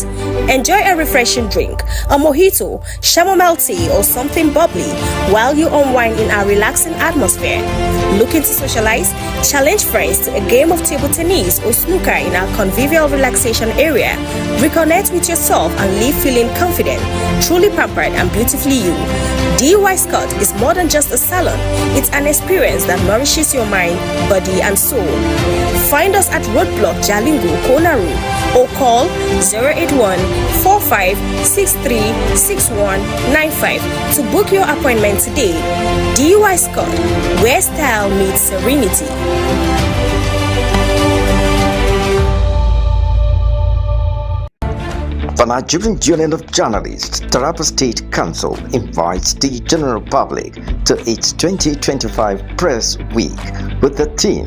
it. Enjoy a refreshing drink, a mojito, chamomile tea, or something bubbly while you unwind in our relaxing atmosphere. Looking to socialize? Challenge friends to a game of table tennis or snooker in our convivial relaxation area. Reconnect with yourself and leave feeling confident, truly pampered and beautifully you. DY Scott is more than just a salon. It's an experience that nourishes your mind, body, and soul. Find us at Roadblock Jalingo, Konaru, or call 081-4563-6195 to book your appointment today. DY Scott, where style meets serenity. The Nigerian Union of Journalists, Taraba State Council invites the general public to its 2025 Press Week with the theme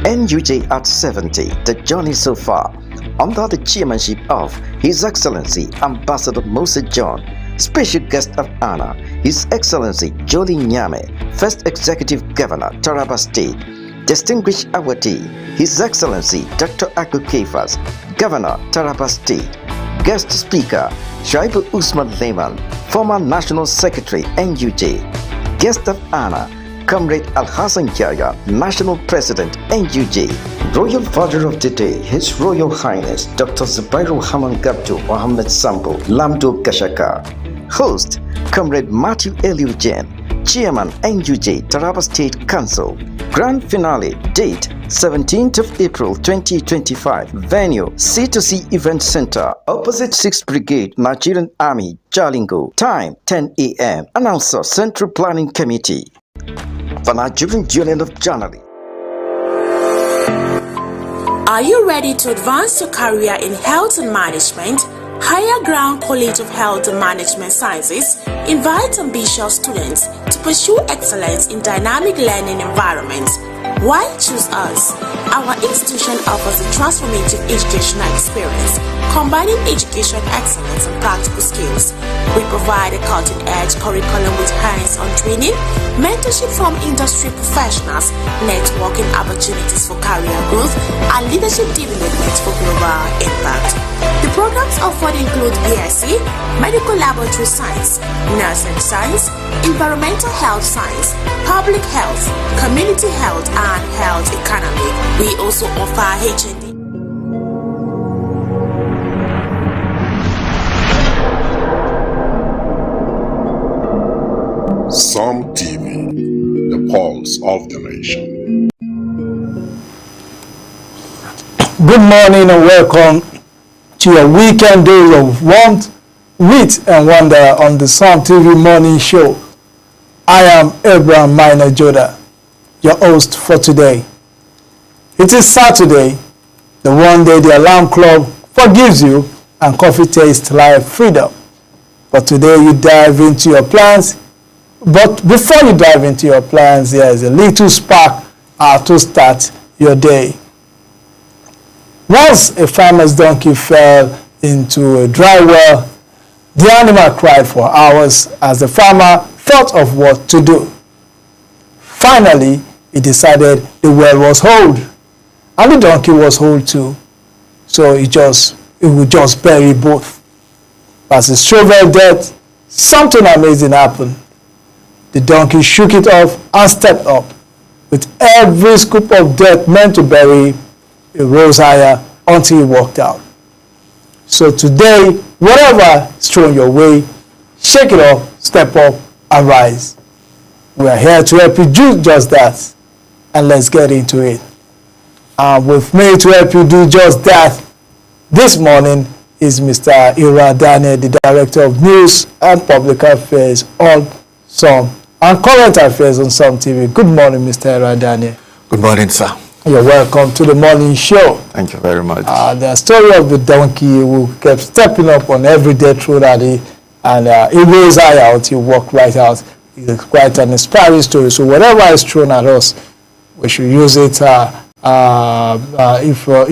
NUJ at 70, the journey so far, under the chairmanship of His Excellency Ambassador Moses John. Special guest of honor, His Excellency Jolly Nyame, First Executive Governor, Taraba State. Distinguished awardee, His Excellency Dr. Aku Kefas, Governor, Taraba State. Guest speaker, Shaibu Usman Lehman, former National Secretary, NUJ. Guest of honor, Comrade Al-Hassan Yaya, National President, NUJ. Royal Father of the Day, His Royal Highness Dr. Zubairul Haman Gabdu Mohammed Sambo, Lamdo Gashaka. Host, Comrade Matthew Eliujen, Chairman, NUJ, Taraba State Council. Grand Finale, date 17th of April 2025. Venue, C2C Event Center, opposite 6th Brigade, Nigerian Army, Jalingo. Time, 10 a.m. Announcer, Central Planning Committee. The Nigerian Union of Journalists. Are you ready to advance your career in health and management? Higher Ground College of Health and Management Sciences invites ambitious students to pursue excellence in dynamic learning environments. Why choose us? Our institution offers a transformative educational experience, combining education excellence and practical skills. We provide a cutting-edge curriculum with hands-on training, mentorship from industry professionals, networking opportunities for career growth, and leadership development for global impact. The programs offered include BSc, Medical Laboratory Science, Nursing Science, Environmental Health Science, Public Health, Community Health, and Health Economy. We also offer HND. Psalm TV, the pulse of the nation. Good morning and welcome to your weekend dose of warmth, wit and wonder on the Psalm TV morning show. I am Abraham Minor Joda, your host for today. It is Saturday, the one day the alarm clock forgives you and coffee tastes like freedom. But today you dive into your plans. But before you dive into your plans, there is a little spark to start your day. Once a farmer's donkey fell into a dry well, the animal cried for hours as the farmer thought of what to do. Finally, he decided the well was whole, and the donkey was whole too. So he would just bury both. As he shoveled dead, something amazing happened. The donkey shook it off and stepped up. With every scoop of dirt meant to bury, it rose higher until he walked out. So today, whatever is thrown your way, shake it off, step up, and rise. We are here to help you do just that. And let's get into it. And with me to help you do just that this morning is Mr. Ira Daniel, the Director of News and Public Affairs on Psalm and Current Affairs on Psalm TV. Good morning, Mr. Ira Daniel. Good morning, sir. You're welcome to the morning show. Thank you very much. The story of the donkey who kept stepping up on every day through that day, and he rose high out, he walked right out. It's quite an inspiring story. So whatever is thrown at us, we should use it. If you're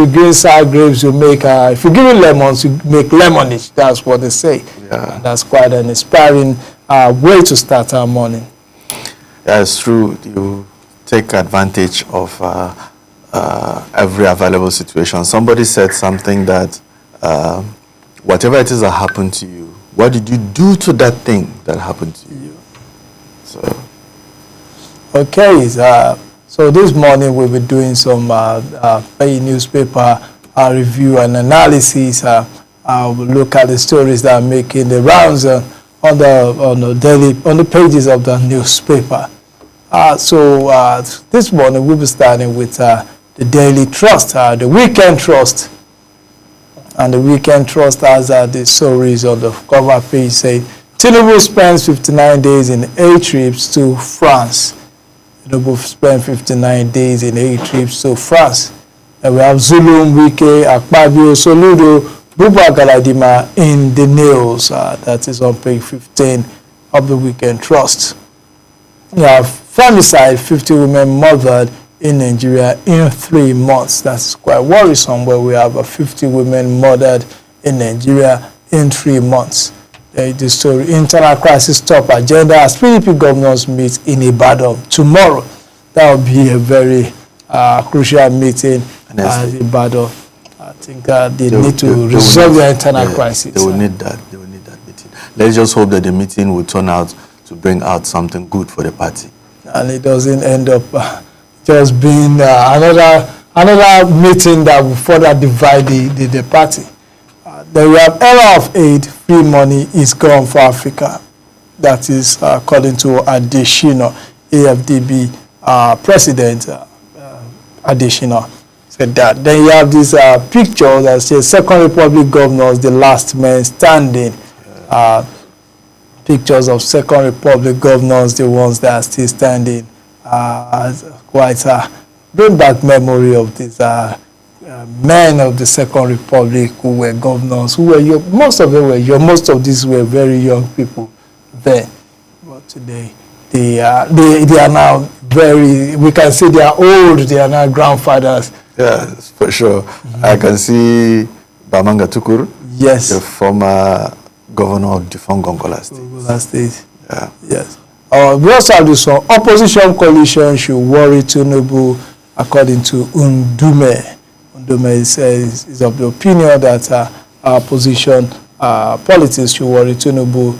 giving sour grapes, you make. If you're giving lemons, you make lemonade. That's what they say. Yeah. And that's quite an inspiring way to start our morning. Yeah, it's true. You take advantage of every available situation. Somebody said something that whatever it is that happened to you, what did you do to that thing that happened to you? So, okay, so this morning we'll be doing some newspaper review and analysis. We'll look at the stories that are making the rounds on the pages of the newspaper. So this morning we'll be starting with the Daily Trust, the Weekend Trust. And the Weekend Trust has the stories on the cover page saying, Tinubu spends 59 days in 8 trips to France. Tinubu spent 59 days in 8 trips to France. And we have Zulum, Wike, Akpabio, Soludo, Buba Galadima in the news. That is on page 15 of the Weekend Trust. We have femicide, 50 women murdered in Nigeria in 3 months. That's quite worrisome, where we have 50 women murdered in Nigeria in 3 months. The story, internal crisis top agenda as PDP governors meet in Ibadan tomorrow. That will be a very crucial meeting at Ibadan. I think they need to resolve their internal crisis. They will need that. They will need that meeting. Let's just hope that the meeting will turn out to bring out something good for the party. And it doesn't end up just being another meeting that will further divide the party. Then we have era of aid, free money is gone for Africa. That is according to Adesina, AFDB president Adesina said that. Then you have this picture that says Second Republic governors, the last men standing. Pictures of Second Republic governors, the ones that are still standing. Quite bring back memory of these men of the Second Republic who were governors, who were most of them were young. Most of these were very young people then. But today they are now very, we can say they are old, they are now grandfathers. Yeah, for sure. I can see Bamanga Tukur, yes, the former governor of Difong Gongola State. Gongola State. Yeah. Yes. We also have this one. Opposition coalition should worry Tinubu, according to Undume. Undume is of the opinion that opposition politics should worry Tinubu.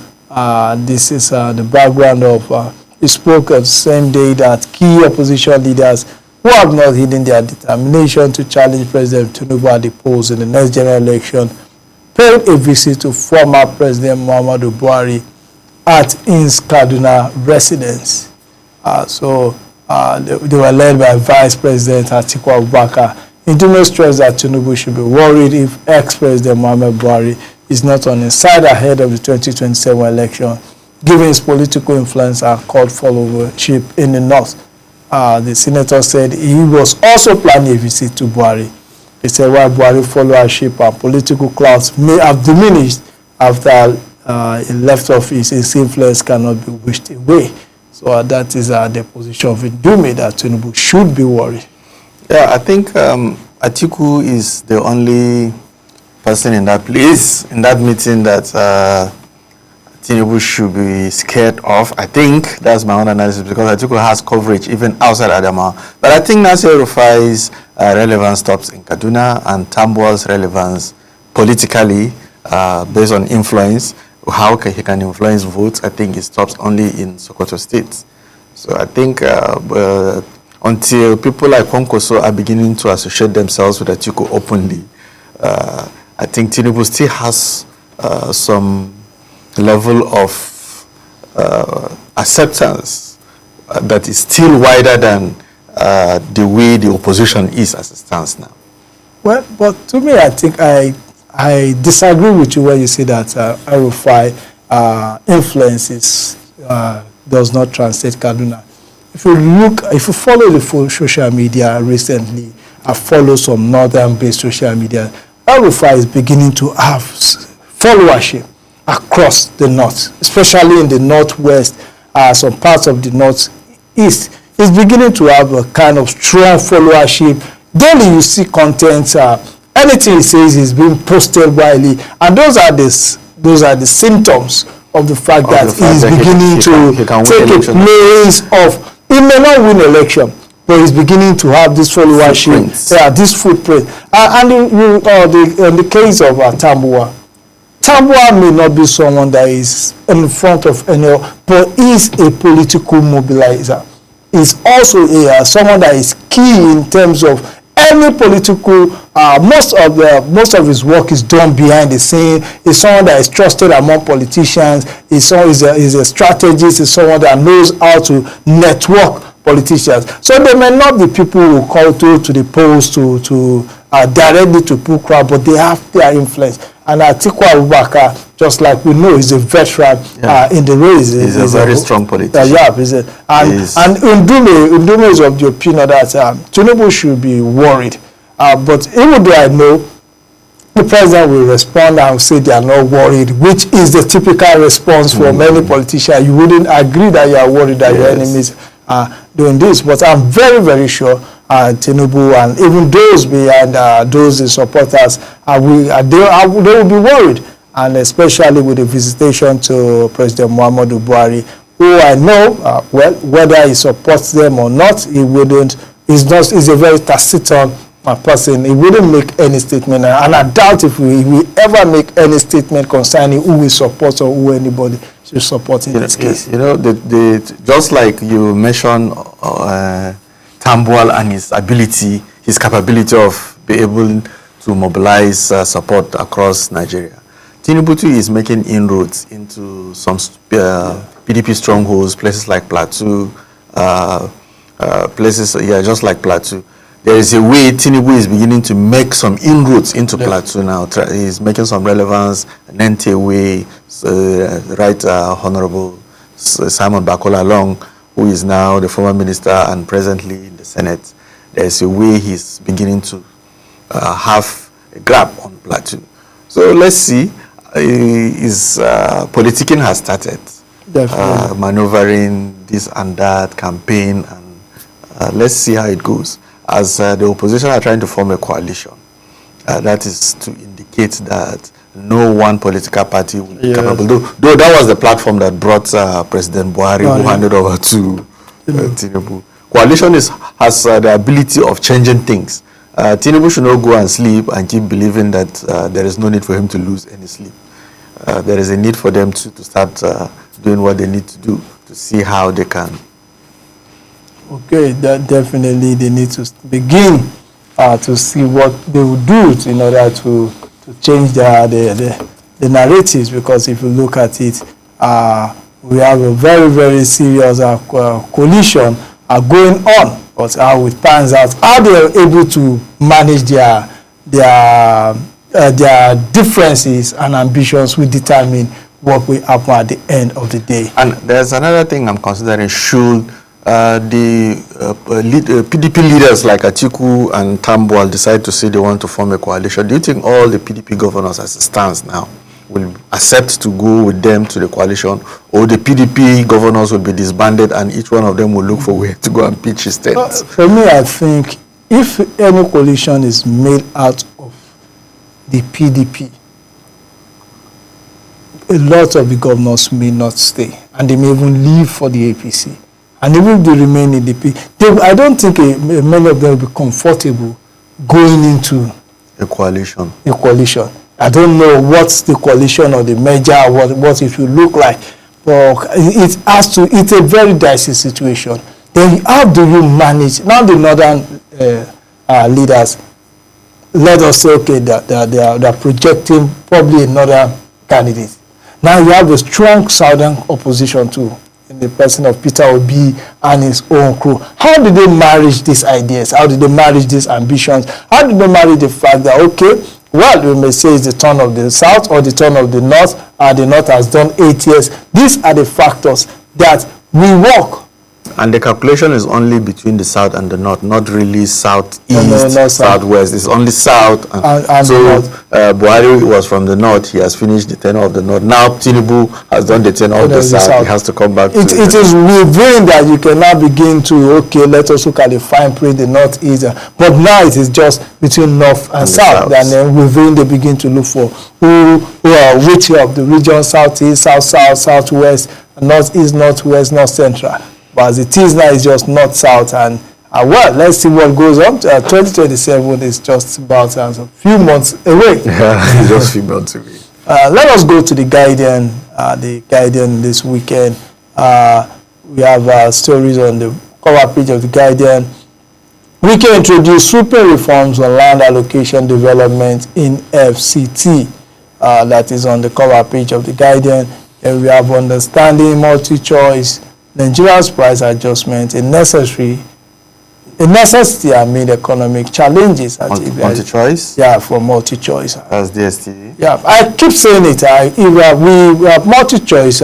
This is the background of, he spoke on the same day that key opposition leaders who have not hidden their determination to challenge President Tinubu at the polls in the next general election paid a visit to former President Muhammadu Buhari at his Kaduna residence. They were led by Vice President Atiku Abubakar. Ndume stressed that Tinubu should be worried if ex-President Muhammadu Buhari is not on his side ahead of the 2027 election, given his political influence and cult followership in the north. The senator said he was also planning a visit to Buhari. He said while Buhari followership and political clout may have diminished after he left office, his influence cannot be wished away. So that is the position of Ndume, that Tinubu should be worried. Yeah, I think Atiku is the only person in that place, in that meeting, that Tinubu should be scared of. I think that's my own analysis, because Atiku has coverage even outside Adamawa. But I think Nasir Rufai's relevance stops in Kaduna, and Tambuwal's relevance politically, based on influence, how he can influence votes, I think it stops only in Sokoto State. So I think until people like Kwankwaso are beginning to associate themselves with Atiku openly, I think Tinubu still has some level of acceptance that is still wider than the way the opposition is as it stands now. Well, but to me, I think I disagree with you when you say that Rufai influence does not translate Kaduna. If you follow the full social media recently, I follow some northern-based social media, Rufai is beginning to have followership across the north, especially in the northwest, some parts of the northeast. It's beginning to have a kind of strong followership. Daily you see content, anything he says is being posted widely, and those are the symptoms of the fact that he is beginning to take a place of, he may not win election, but he's beginning to have this followership. Footprints. Yeah, this footprint. And in the case of Tambuwal, Tambuwal may not be someone that is in front of any, but is a political mobilizer. Is also someone that is key in terms of any political. Most of his work is done behind the scene. Is someone that is trusted among politicians. Is a strategist. Is someone that knows how to network politicians. So they may not be people who call to the polls to directly to pull crowd, but they have their influence. And Atiku Abubakar, just like we know, is a veteran in the race. He's a very strong politician. And Ndume is of the opinion that Tinubu should be worried. But even though I know the president will respond and say they are not worried, which is the typical response from any politician. You wouldn't agree that you are worried that your enemies are doing this. But I'm very, very sure Tinubu and even those behind those supporters, they will be worried. And especially with the visitation to President Muhammadu Buhari, who I know, whether he supports them or not, he's a very taciturn person. He wouldn't make any statement. And I doubt if we will ever make any statement concerning who we support or who anybody should support in this case. You know, just like you mentioned Tambuwal and his ability, his capability of being able to mobilize support across Nigeria. Tinubu too is making inroads into some PDP strongholds, places like Plateau, just like Plateau. There is a way Tinubu is beginning to make some inroads into Plateau now. He's making some relevance. Nentewe, Right Honorable Simon Bakola Long, who is now the former minister and presently in the Senate. There's a way he's beginning to have a grab on Plateau. So let's see. His politicking has started. Maneuvering this and that campaign, and let's see how it goes. As the opposition are trying to form a coalition, that is to indicate that no one political party will be capable. Though that was the platform that brought President Buhari, who handed over to Tinubu. Coalition has the ability of changing things. Tinubu should not go and sleep and keep believing that there is no need for him to lose any sleep. There is a need for them to start doing what they need to do to see how they can. Okay, that definitely they need to begin to see what they will do in order to change the narratives, because if you look at it, we have a very, very serious coalition going on. But how it pans out, how they are able to manage their differences and ambitions will determine what will happen at the end of the day. And there's another thing I'm considering. Should the PDP leaders like Atiku and Tambuwal decide to say they want to form a coalition, do you think all the PDP governors as it stands now will accept to go with them to the coalition, or the PDP governors will be disbanded and each one of them will look for where to go and pitch his tent? For me, I think if any coalition is made out of the PDP, a lot of the governors may not stay, and they may even leave for the APC. And even if they remain in the PDP, I don't think many of them will be comfortable going into a coalition. I don't know what's the coalition or the merger, what it will look like, but it's a very dicey situation. Then how do you manage? Now the northern leaders, let us say, okay, that they are projecting probably another candidate. Now you have a strong southern opposition too, in the person of Peter Obi and his own crew. How do they manage these ideas? How do they manage these ambitions? How do they manage the fact that, okay, well, we may say it's the turn of the South or the turn of the North, the North has done 8 years. These are the factors that we work. And the calculation is only between the South and the North, not really Southeast, Southwest. It's only South. And so Buhari was from the North. He has finished the tenure of the North. Now Tinubu has done the tenure of the South. He has to come back to it. It is within that you cannot begin to, okay, let us look at the fine print, the Northeast. But now it is just between North and South. And then within they begin to look for which of the region, Southeast, South, Southwest, Northeast, Northwest, North Central. But as it is now, it's just North, South, and Well, let's see what goes on. 2027 is just about a few months away. Yeah, just a few months away. Let us go to the Guardian. The Guardian this weekend. We have stories on the cover page of the Guardian. We can introduce sweeping reforms on land allocation development in FCT. That is on the cover page of the Guardian. And we have understanding multi-choice, Nigeria's price adjustment, a necessity amid economic challenges. Multi-choice? Yeah, for multi-choice. That's DSTV. Yeah, I keep saying it. We have multi-choice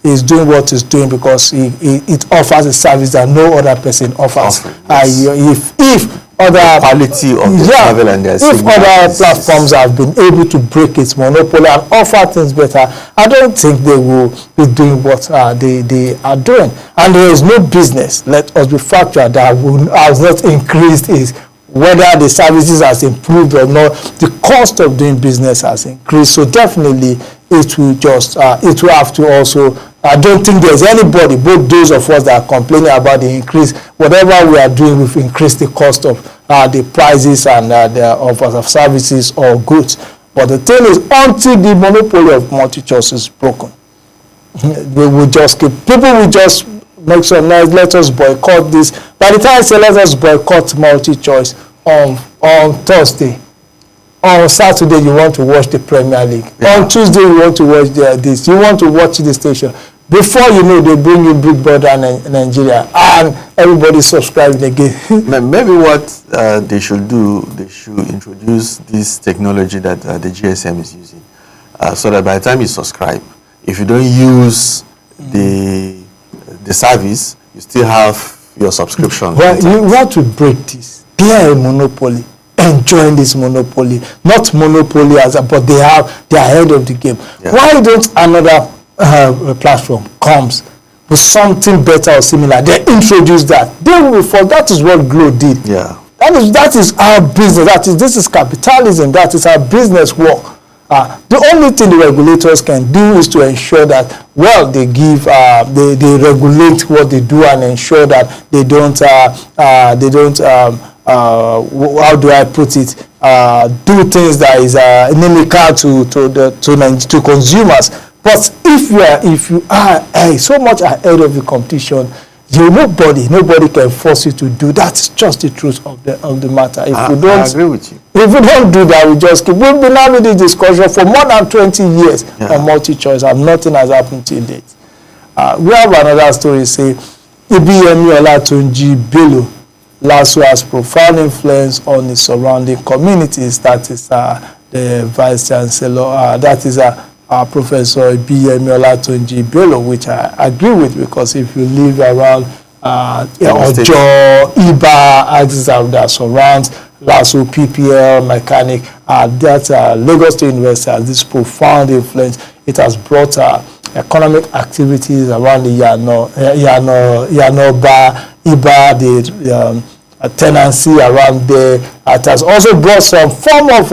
is doing what it's doing because it offers a service that no other person offers. Yes. If other quality of the travel and their if other platforms have been able to break its monopoly and offer things better, I don't think they will be doing what they are doing. And there is no business, let us be factual, that has not increased is whether the services has improved or not. The cost of doing business has increased. So definitely it will just it will have to also. I don't think there's anybody, both those of us that are complaining about the increase, whatever we are doing, we've increased the cost of the prices and of services or goods. But the thing is, until the monopoly of multi-choice is broken, we will just keep, people will just make some noise, let us boycott this. By the time I say let us boycott multi-choice on Thursday, on Saturday you want to watch the Premier League. Yeah. On Tuesday you want to watch this. You want to watch the station. Before you know, they bring you Big Brother Nigeria, and everybody subscribing again. Maybe what they should do, they should introduce this technology that the GSM is using, so that by the time you subscribe, if you don't use the service, you still have your subscription. Well, you want to break this. They are a monopoly. Enjoying this monopoly, not monopoly but they are ahead of the game. Yeah. Why don't another platform comes with something better or similar? They introduce that. They will be for that is what Glo did. Yeah. That is our business. This is capitalism. That is our business work. The only thing the regulators can do is to ensure that, well, they give, they regulate what they do and ensure that they don't how do I put it? Do things that is inimical to consumers. But if you are so much ahead of the competition, nobody can force you to do. That's just the truth of the matter. I agree with you. If we don't do that, we just keep. We've been having this discussion for more than 20 years on multi-choice, and nothing has happened till date. We have another story. Say, Ibiyemi Olatunji Bello LASU has profound influence on the surrounding communities. That is the Vice Chancellor. That is Professor Ibiyemi Olatunji Bello, which I agree with, because if you live around Ojo, Iba, axis that surrounds LASU, PPL, Mechanic, that Lagos State University has this profound influence. It has brought economic activities around the Yanoba, Iba, the tenancy around there. It has also brought some form of,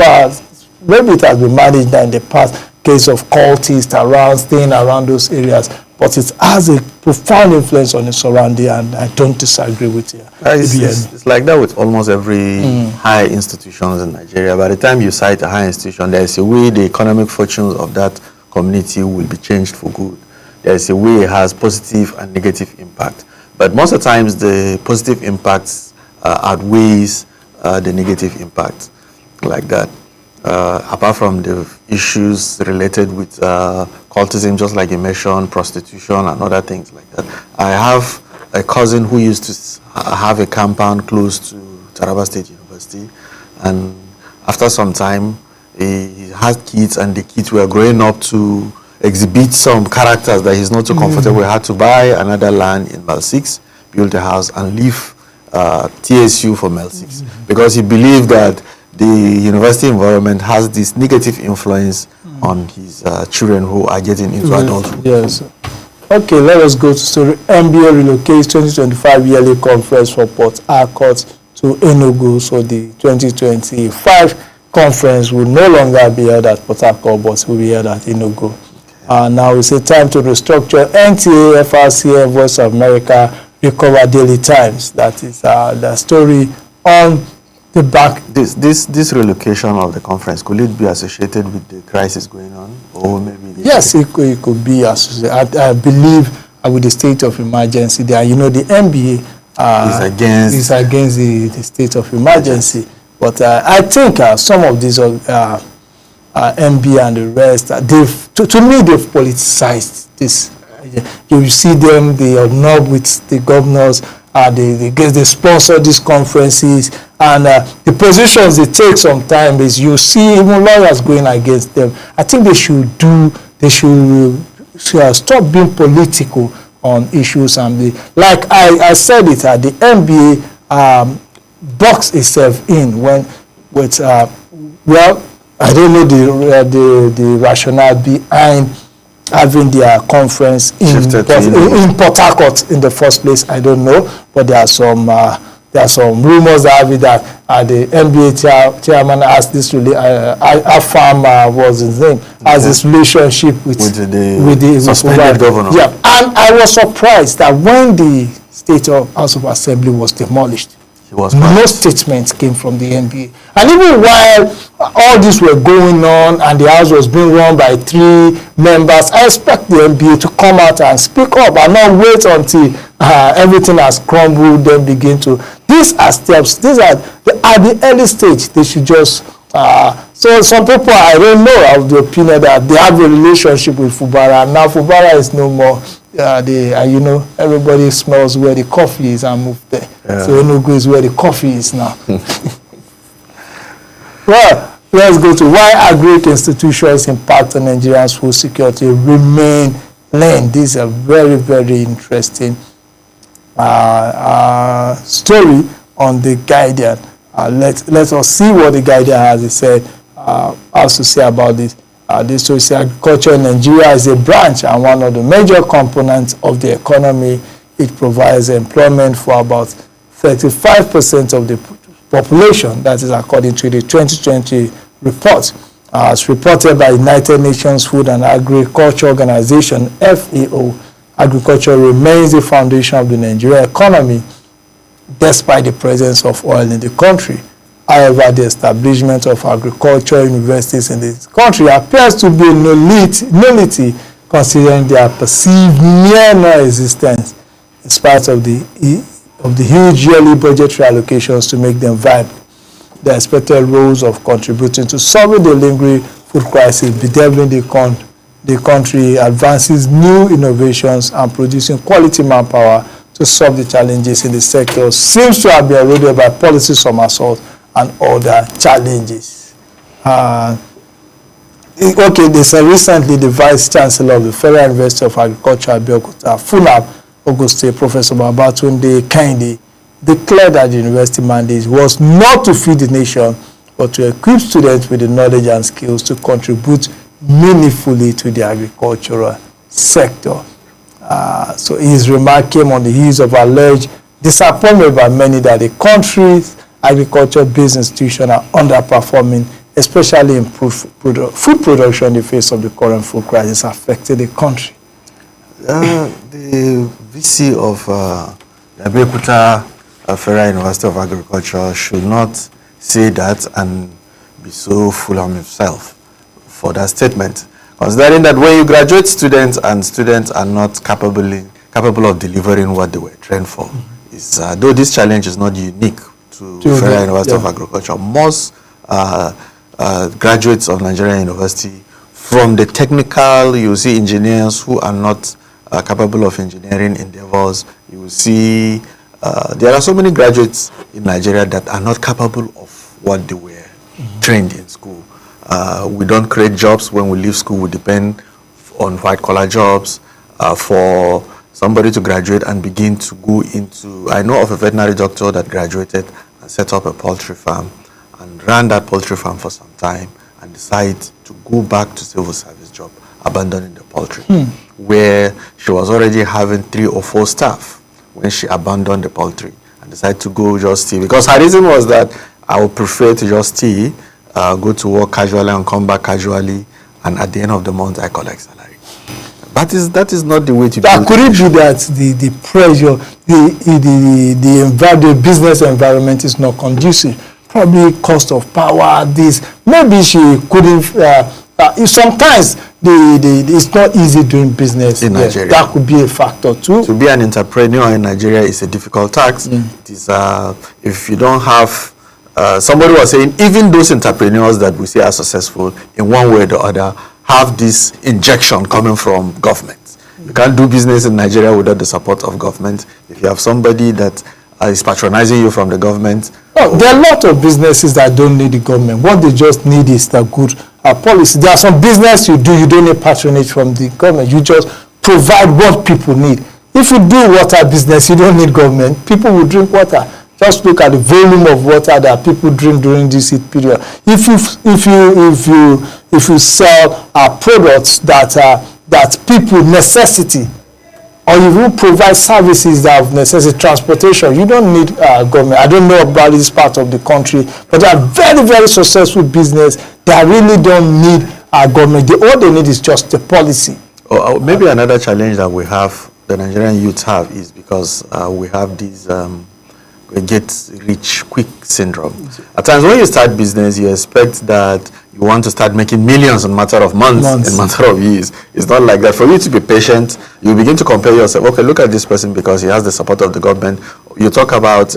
maybe it has been managed in the past, case of cultists around, staying around those areas. But it has a profound influence on the surrounding, and I don't disagree with you. It's like that with almost every high institutions in Nigeria. By the time you cite a high institution, there is a way the economic fortunes of that community will be changed for good. There is a way it has positive and negative impact. But most of the times, the positive impacts outweighs the negative impact, like that. Apart from the issues related with cultism, just like you mentioned, prostitution and other things like that. I have a cousin who used to have a compound close to Taraba State University, and after some time, he had kids, and the kids were growing up to exhibit some characters that he's not so comfortable. He had to buy another land in Mile 6, build a house, and leave TSU for Mile 6 because he believed that the university environment has this negative influence on his children who are getting into adulthood. Yes. Okay, let us go to story. MBA relocates 2025 yearly conference for Port Harcourt to Enugu. So the 2025 conference will no longer be held at Port Harcourt, but will be held at Enugu. Now it's a time to restructure. NTA, FRCN, Voice of America Recover Daily Times. That is the story on the back. This relocation of the conference, could it be associated with the crisis going on, or maybe? Yes, it could be associated. I believe with the state of emergency there. You know, the NBA is against the state of emergency. But I think some of these MB and the rest, to me, they've politicized this. You see them, they are not with the governors, they sponsor these conferences, and the positions they take sometimes is you see even lawyers going against them. I think they should stop being political on issues. And like I said it, the NBA box itself in with well, I don't know the rationale behind having their conference in Port Harcourt in the first place. I don't know, but there are some rumors that the NBA chairman has this Afam was his name, has this relationship with the suspended governor. Yeah, and I was surprised that when the State of House of Assembly was demolished, no statements came from the NBA. And even while all this were going on and the House was being run by 3 members, I expect the NBA to come out and speak up and not wait until everything has crumbled, then begin to. These are steps. These are at the early stage. They should just. So some people, I don't know, have the opinion that they have a relationship with Fubara. Now Fubara is no more. You know, everybody smells where the coffee is and move there. Yeah. So Enugu is where the coffee is now. Well, let's go to why agric institutions impact on Nigerians' food security remain lean. This is a very, very interesting story on the Guardian. Let us see what the Guardian has to say about this. This story says agriculture in Nigeria is a branch and one of the major components of the economy. It provides employment for about 35% of the population. That is according to the 2020 report. As reported by United Nations Food and Agriculture Organization, FAO, agriculture remains the foundation of the Nigerian economy despite the presence of oil in the country. However, the establishment of agriculture universities in this country appears to be a nullity considering their perceived near non-existence in spite of the huge yearly budgetary allocations to make them viable. The expected roles of contributing to solving the lingering food crisis, bedeviling the country, advances new innovations, and producing quality manpower to solve the challenges in the sector seems to have been eroded by policy somersault and other challenges. Okay, they said recently the Vice Chancellor of the Federal University of Agriculture, Abeokuta, FUNAB, Ogun State, Professor Babatunde Kehinde, declared that the university mandate was not to feed the nation, but to equip students with the knowledge and skills to contribute meaningfully to the agricultural sector. So his remark came on the heels of alleged disappointment by many that the country's agriculture-based institutions are underperforming, especially in food production in the face of the current food crisis affecting the country. The VC of Abeokuta Federal University of Agriculture should not say that and be so full of himself for that statement, considering that when you graduate students and students are not capable of delivering what they were trained for, though this challenge is not unique to Federal University of Agriculture, most graduates of Nigerian University, from the technical, you see engineers who are not capable of engineering endeavors. You will see there are so many graduates in Nigeria that are not capable of what they were trained in school. We don't create jobs when we leave school. We depend on white-collar jobs. For somebody to graduate and begin to go into, I know of a veterinary doctor that graduated and set up a poultry farm and ran that poultry farm for some time and decided to go back to civil service job, abandoning the poultry, where she was already having 3 or 4 staff when she abandoned the poultry and decided to go just stay. Because her reason was that I would prefer to just stay, go to work casually and come back casually, and at the end of the month I collect salary. That is not the way to do That could it be that the pressure, the business environment is not conducive? Probably cost of power, this. Maybe she couldn't. Sometimes it's not easy doing business in Nigeria. That could be a factor too. To be an entrepreneur in Nigeria is a difficult task. It is if you don't have. Somebody was saying even those entrepreneurs that we say are successful in one way or the other have this injection coming from government. You can't do business in Nigeria without the support of government. If you have somebody that is patronizing you from the government. Oh, there are a lot of businesses that don't need the government. What they just need is the good policy. There are some business you don't need patronage from the government. You just provide what people need. If you do water business, you don't need government. People will drink water. Just look at the volume of water that people drink during this heat period. If you sell products that people necessity, or you will provide services that have necessity, transportation, you don't need government. I don't know about this part of the country, but they are very, very successful business that really don't need government. All they need is just the policy. Maybe another challenge that we have, the Nigerian youth have, is because we have these get rich quick syndrome. At times when you start business, you expect that you want to start making millions in a matter of months, in a matter of years. It's not like that. For you to be patient, you begin to compare yourself. Okay, look at this person because he has the support of the government. You talk about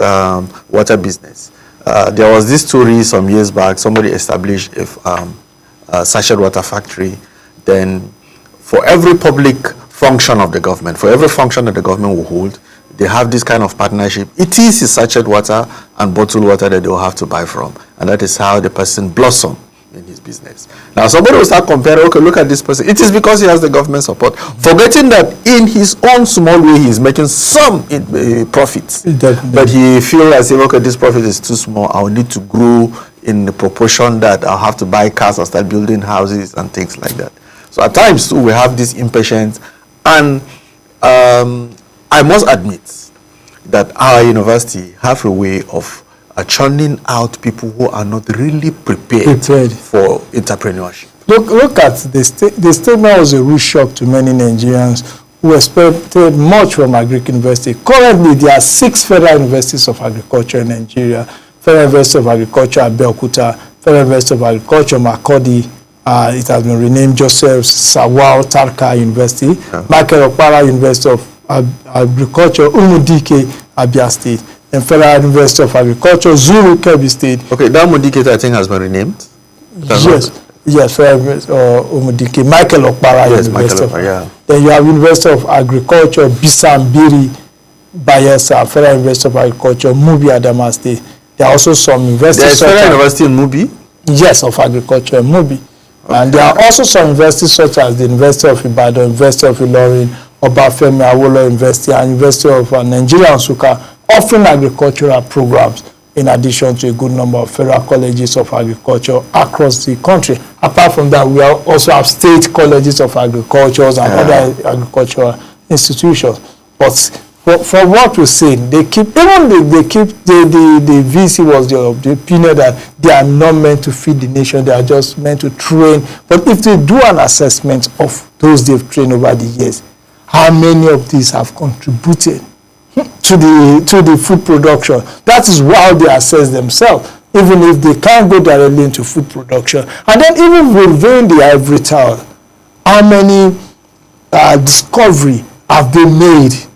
water business. There was this story some years back. Somebody established a sachet water factory. Then for every public function of the government, for every function that the government will hold, they have this kind of partnership. It is sachet water and bottled water that they will have to buy from. And that is how the person blossom in his business. Now somebody will start comparing, okay, look at this person. It is because he has the government support. Forgetting that in his own small way, he is making some profits. But he feels as if, okay, this profit is too small. I will need to grow in the proportion that I'll have to buy cars and start building houses and things like that. So at times too, we have this impatience. And I must admit that our university have a way of churning out people who are not really prepared for entrepreneurship. Look at the statement was a real shock to many Nigerians who expected much from Agric University. Currently, there are 6 federal universities of agriculture in Nigeria. Federal University of Agriculture at Abeokuta, Federal University of Agriculture Makurdi. It has been renamed Joseph Sawao Tarka University, Michael Okpara University of Agriculture, Umudike, Abia State, and Federal University of Agriculture, Zuru, Kebbi State. Okay, that Umudike I think has been renamed. Yes, Federal Umudike, Michael Okpara University. Then you have University of Agriculture, Bisambiri, Bayelsa, Federal University of Agriculture, Mubi, Adama State. There are also some universities. There is Federal University in Mubi? Yes, of Agriculture in Mubi. Okay. And there are also some universities such as the University of Ibadan, University of Ilorin, Obafemi Awolowo University, and University of Nigeria Nsukka, offering agricultural programs in addition to a good number of federal colleges of agriculture across the country. Apart from that, we also have state colleges of agriculture and other agricultural institutions. But for what we're saying, the VC was of the opinion that they are not meant to feed the nation, they are just meant to train. But if they do an assessment of those they've trained over the years, how many of these have contributed to the food production? That is how they assess themselves, even if they can't go directly into food production. And then even within the ivory tower, how many discovery have they made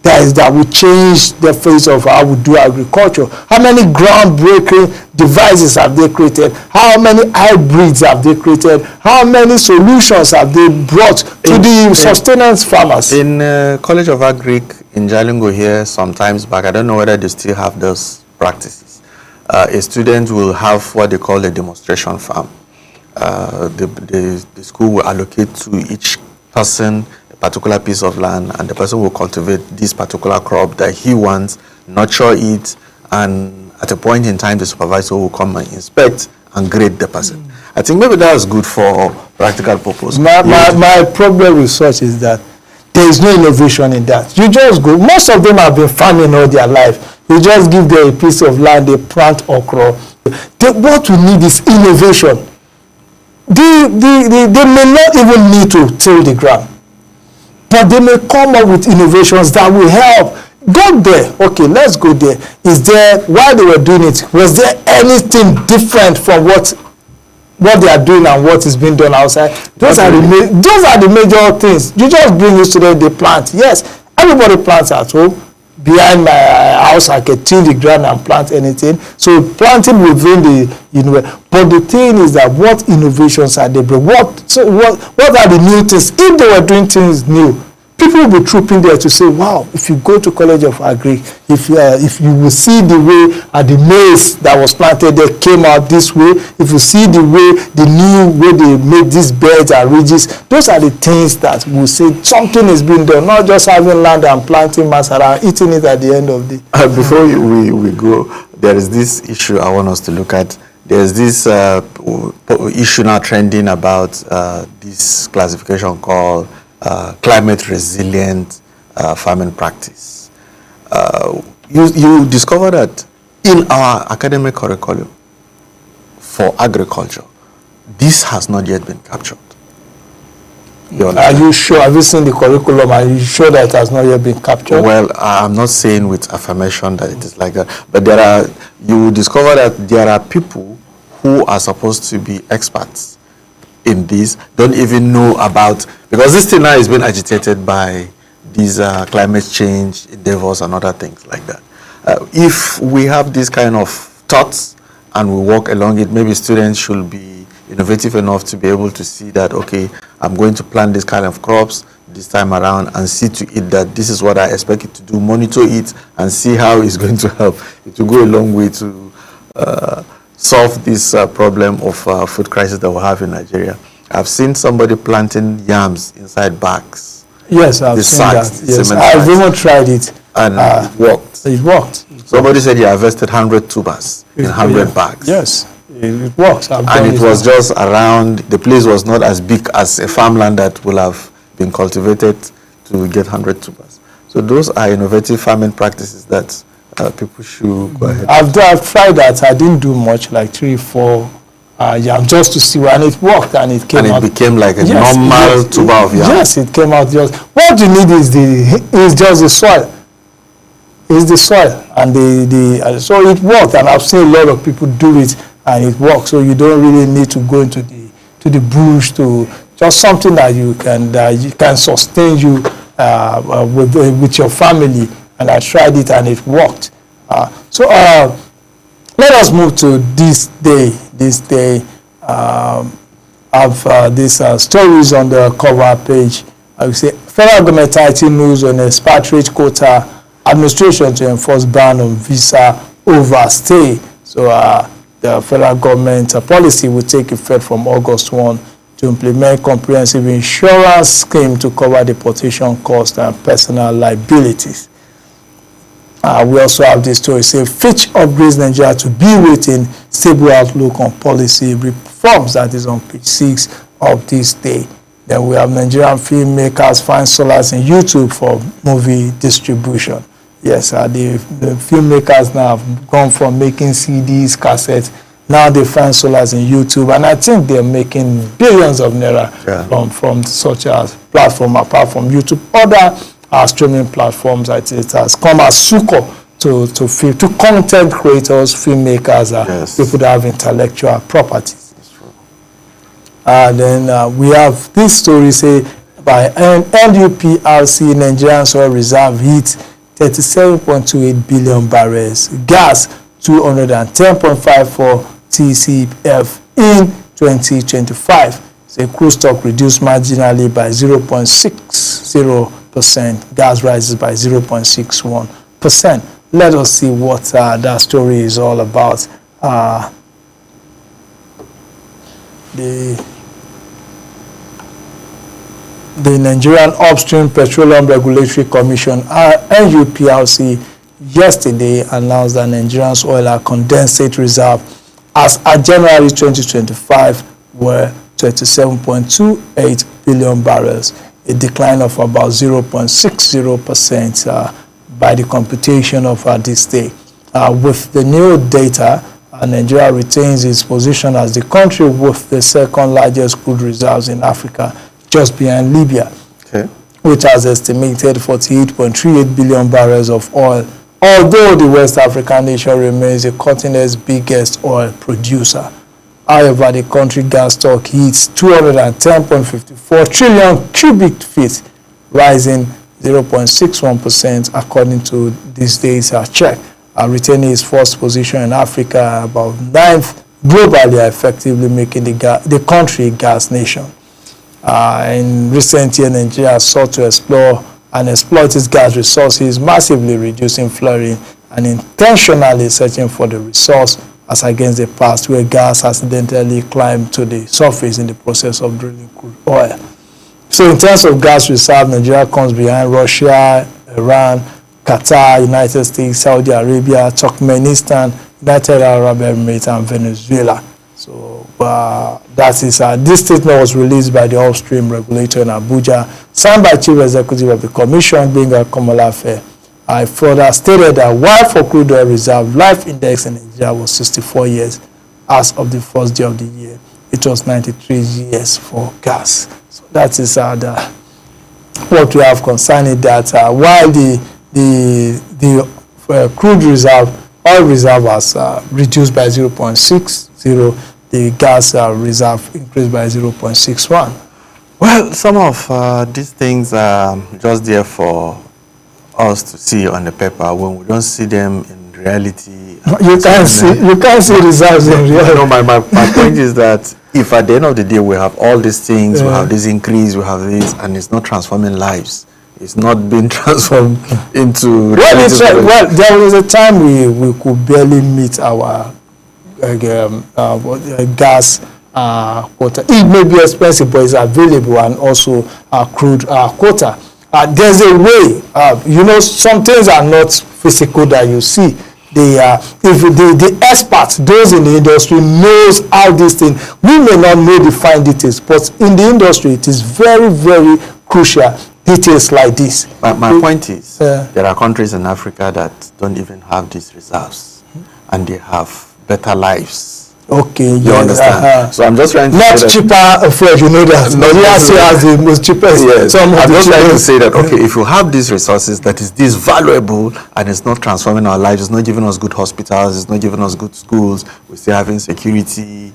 that will change the face of how we do agriculture? How many groundbreaking devices have they created? How many hybrids have they created? How many solutions have they brought to the sustenance farmers? In College of Agric in Jalingo here, sometimes back, I don't know whether they still have those practices. A student will have what they call a demonstration farm. The school will allocate to each person particular piece of land, and the person will cultivate this particular crop that he wants, nurture it, and at a point in time the supervisor will come and inspect and grade the person. I think maybe that is good for practical purpose. My problem with such is that there is no innovation in that. You just go, most of them have been farming all their life. You just give them a piece of land, they plant okra. What we need is innovation. They may not even need to till the ground. but they may come up with innovations that will help. Go there. Okay, let's go there. Is there, while they were doing it, was there anything different from what they are doing and what is being done outside? Those are the major things. You just bring it to them, they plant. Yes, everybody plants at home. Behind my house, I can till the ground and plant anything. So planting within the, but the thing is that what innovations are they bring? What are the new things? If they were doing things new, people will be trooping there to say, wow, if you go to College of Agric, if you will see the way the maize that was planted there came out this way, if you see the new way they made these beds and ridges, those are the things that will say something is being done, not just having land and planting masara, eating it at the end of the day. Before we go, there is this issue I want us to look at. There's this issue now trending about this classification called climate resilient farming practice. You discover that in our academic curriculum for agriculture, this has not yet been captured. Are you sure? Have you seen the curriculum? Are you sure that it has not yet been captured? Well, I'm not saying with affirmation that it is like that, but you will discover that there are people who are supposed to be experts in this, don't even know about, because this thing now is being agitated by these climate change endeavors and other things like that. If we have this kind of thoughts and we walk along it, maybe students should be innovative enough to be able to see that, okay, I'm going to plant this kind of crops this time around and see to it that this is what I expect it to do, monitor it and see how it's going to help. It will go a long way to solve this problem of food crisis that we have in Nigeria. I've seen somebody planting yams inside bags. Yes, I've seen that. Yes, I've even tried it. And it worked. It worked. Somebody said he harvested 100 tubers in 100 bags. Yes, it works. And it was just around, the place was not as big as a farmland that will have been cultivated to get 100 tubers. So those are innovative farming practices that people should go ahead. I've tried that. I didn't do much, like 3 or 4 yam, just to see, and it worked, and it came out. And it became like a normal tuber of yam. Yes, it came out just. What you need is just the soil. It's the soil, and so it worked, and I've seen a lot of people do it, and it works. So you don't really need to go into the bush to just something that you can sustain you with your family. And I tried it and it worked. So let us move to this day. This day of these stories on the cover page. I would say federal government title news on expatriate quota administration to enforce ban on visa overstay. So the federal government policy will take effect from August 1 to implement comprehensive insurance scheme to cover deportation costs and personal liabilities. We also have this story saying Fitch upgrades Nigeria to be waiting stable outlook on policy reforms. That is on page 6 of this day. Then we have Nigerian filmmakers find solace in YouTube for movie distribution. Yes, the filmmakers now have gone from making CDs, cassettes. Now they find solace in YouTube, and I think they're making billions of naira from such a platform apart from YouTube. Other streaming platforms, it has come as succor to content creators, filmmakers, people that have intellectual properties. Then we have this story say by NUPRC, Nigerian Soil Reserve hit 37.28 billion barrels, gas 210.54 TCF in 2025. So crude stock reduced marginally by 0.60%. Gas rises by 0.61%. Let us see what that story is all about. The Nigerian Upstream Petroleum Regulatory Commission, NUPRC, yesterday announced that Nigeria's oil and condensate reserve as at January 2025 were 27.28 billion barrels, a decline of about 0.60% by the computation of this day. With the new data, Nigeria retains its position as the country with the second largest crude reserves in Africa, just behind Libya. Okay. which has estimated 48.38 billion barrels of oil, although the West African nation remains the continent's biggest oil producer. However, the country gas stock hits 210.54 trillion cubic feet, rising 0.61% according to this day's check, retaining its first position in Africa, about 9th globally, effectively making the country a gas nation. In recent years, Nigeria sought to explore and exploit its gas resources, massively reducing flaring and intentionally searching for the resource, as against the past where gas accidentally climbed to the surface in the process of drilling crude oil. So in terms of gas reserve, Nigeria comes behind Russia, Iran, Qatar, United States, Saudi Arabia, Turkmenistan, United Arab Emirates, and Venezuela. So that is this statement was released by the upstream regulator in Abuja, signed by Chief Executive of the Commission, Gbenga Komolafe. I further stated that while for crude oil reserve, life index in Nigeria was 64 years as of the first day of the year. It was 93 years for gas. So that is what we have concerning that. While the crude reserve, oil reserve has reduced by 0.60, the gas reserve increased by 0.61. Well, some of these things are just there for us to see on the paper. When we don't see them in reality, you can't see results in reality. No, my point is that if at the end of the day we have all these things, we have this increase, we have this, and it's not transforming lives, it's not being transformed into well, there was a time we could barely meet our gas quota. It may be expensive, but it's available, and also crude quota. There's a way, some things are not physical that you see. If the experts, those in the industry, knows how this thing, we may not know the fine details, but in the industry, it is very, very crucial details like this. My point is, there are countries in Africa that don't even have these reserves, and they have better lives. Okay, you understand? So I'm just trying to not cheaper fresh, you know that. Nigeria still has the most cheapest. Yes. I'm just trying to say that, okay, if you have these resources that is this valuable and it's not transforming our lives, it's not giving us good hospitals, it's not giving us good schools, we're still having security.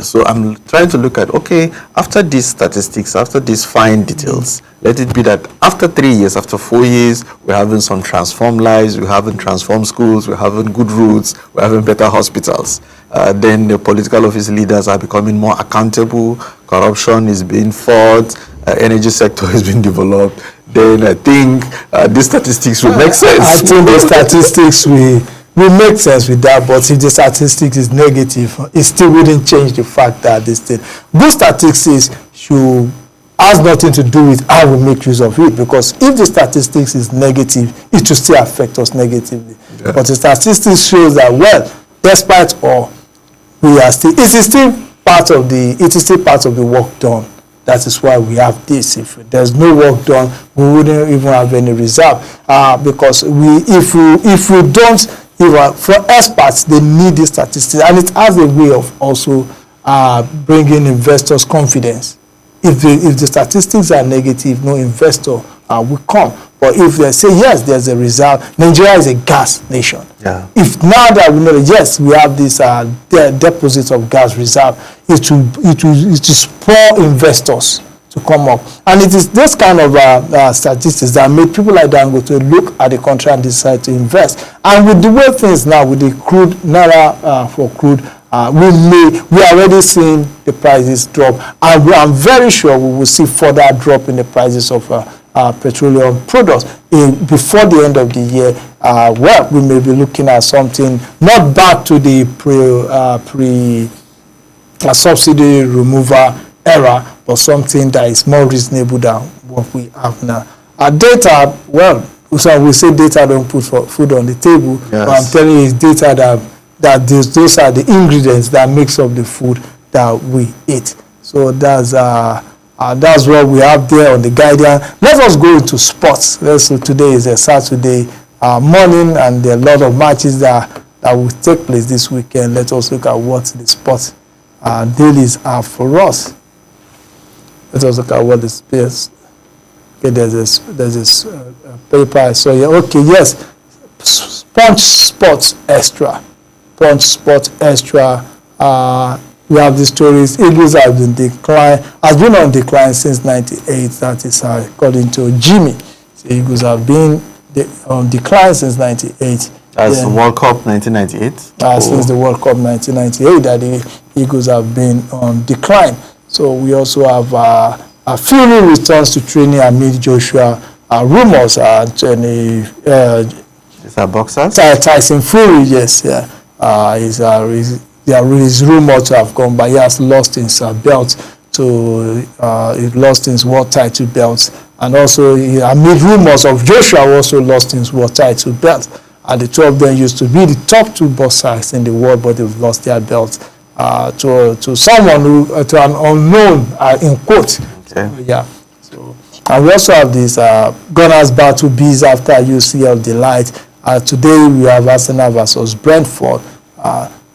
So I'm trying to look at, okay, after these statistics, after these fine details, let it be that after 3 years, after 4 years, we're having some transformed lives, we're having transformed schools, we're having good roads, we're having better hospitals. Then the political office leaders are becoming more accountable, corruption is being fought, energy sector is being developed. Then I think these statistics will make sense. I think the statistics will make sense with that, but if the statistics is negative, it still wouldn't change the fact that this thing. Good statistics has nothing to do with how we make use of it, because if the statistics is negative, it will still affect us negatively. Yeah. But the statistics shows that, well, despite all, it is still part of the work done. That is why we have this. If there's no work done, we wouldn't even have any reserve, because if we don't. For experts, they need the statistics, and it has a way of also bringing investors' confidence. If the statistics are negative, no investor will come. But if they say, yes, there's a reserve, Nigeria is a gas nation. Yeah. If now that we know that, yes, we have this deposits of gas reserve, it will spur investors to come up. And it is this kind of statistics that made people like Dangote look at the country and decide to invest. And with the way things now, with the crude, Naira for crude, we are already seeing the prices drop. And I'm very sure we will see further drop in the prices of petroleum products. Before the end of the year, well, we may be looking at something not back to the pre-subsidy removal era, but something that is more reasonable than what we have now. Our data, well, so we say data don't put food on the table, yes. But I'm telling you, it's data that those are the ingredients that makes up the food that we eat. So that's what we have there on the Guardian. Let us go into sports. So today is a Saturday morning, and there are a lot of matches that will take place this weekend. Let us look at what the sports dailies are for us. Let us look at what the Okay, there's this paper I saw here. Okay, yes, Punch Sports Extra. Punch Sports Extra. We have the stories. Eagles have been on decline since '98. That is according to Jimmy. So Eagles have been on decline since '98. That's the World Cup 1998. Since the World Cup 1998, that the Eagles have been on decline. So we also have Fury returns to training amid Joshua rumors. These are boxers? Tyson Fury, yes, yeah. There is rumored to have gone, but he has lost his belt he lost his world title belt, and also amid rumors of Joshua also lost his world title belt. And the two of them used to be the top 2 boxers in the world, but they've lost their belts to someone to an unknown, in quote. Okay. Yeah. So, and we also have this Gunners Battle Bees after UCL Delight. Today we have Arsenal versus Brentford.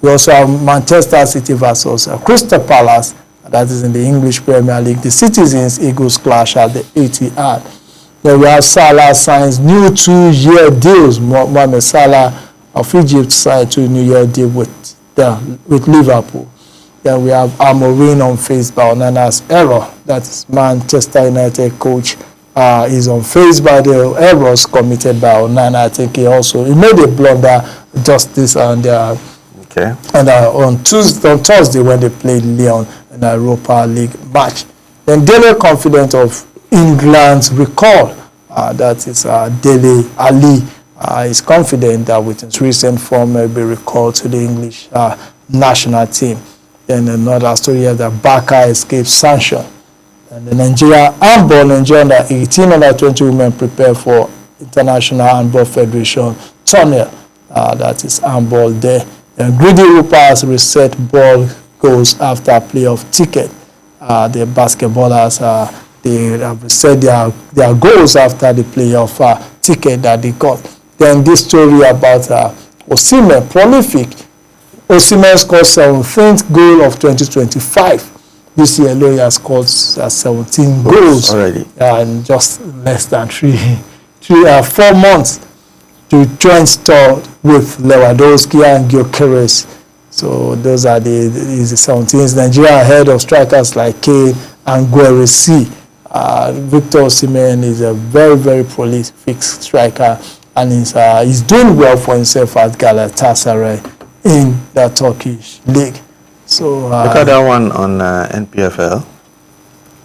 We also have Manchester City versus Crystal Palace. That is in the English Premier League. The Citizens Eagles clash at the Etihad. Then we have Salah signs new 2-year deals. Mohamed Salah of Egypt signed 2-year deal with Liverpool. Then we have Amorim unfazed by Onana's error. That's Manchester United coach is unfazed by the errors committed by Onana. I think he made a blunder just this on Thursday when they played Lyon in the Europa League match. Then Dele confident of England's recall. That is Dele Ali is confident that with his recent form will be recalled to the English national team. Then another story here that Barca escapes sanction. And the Nigeria under 18 under 20 women prepare for International Handball Federation tournament. That is handball there. And Greedy Hoopers reset ball goals after playoff ticket. The basketballers they have set their goals after the playoff ticket that they got. Then this story about Osimhen, prolific. Osimhen scored 17th goal of 2025. This year, he has scored 17 goals already in just less than 4 months to join store with Lewandowski and Gyökeres. So those are the 17th. Nigeria ahead of strikers like Kane and Guerresi. Victor Osimhen is a very, very prolific striker, and he's doing well for himself at Galatasaray in the Turkish league. So look at that one on NPFL.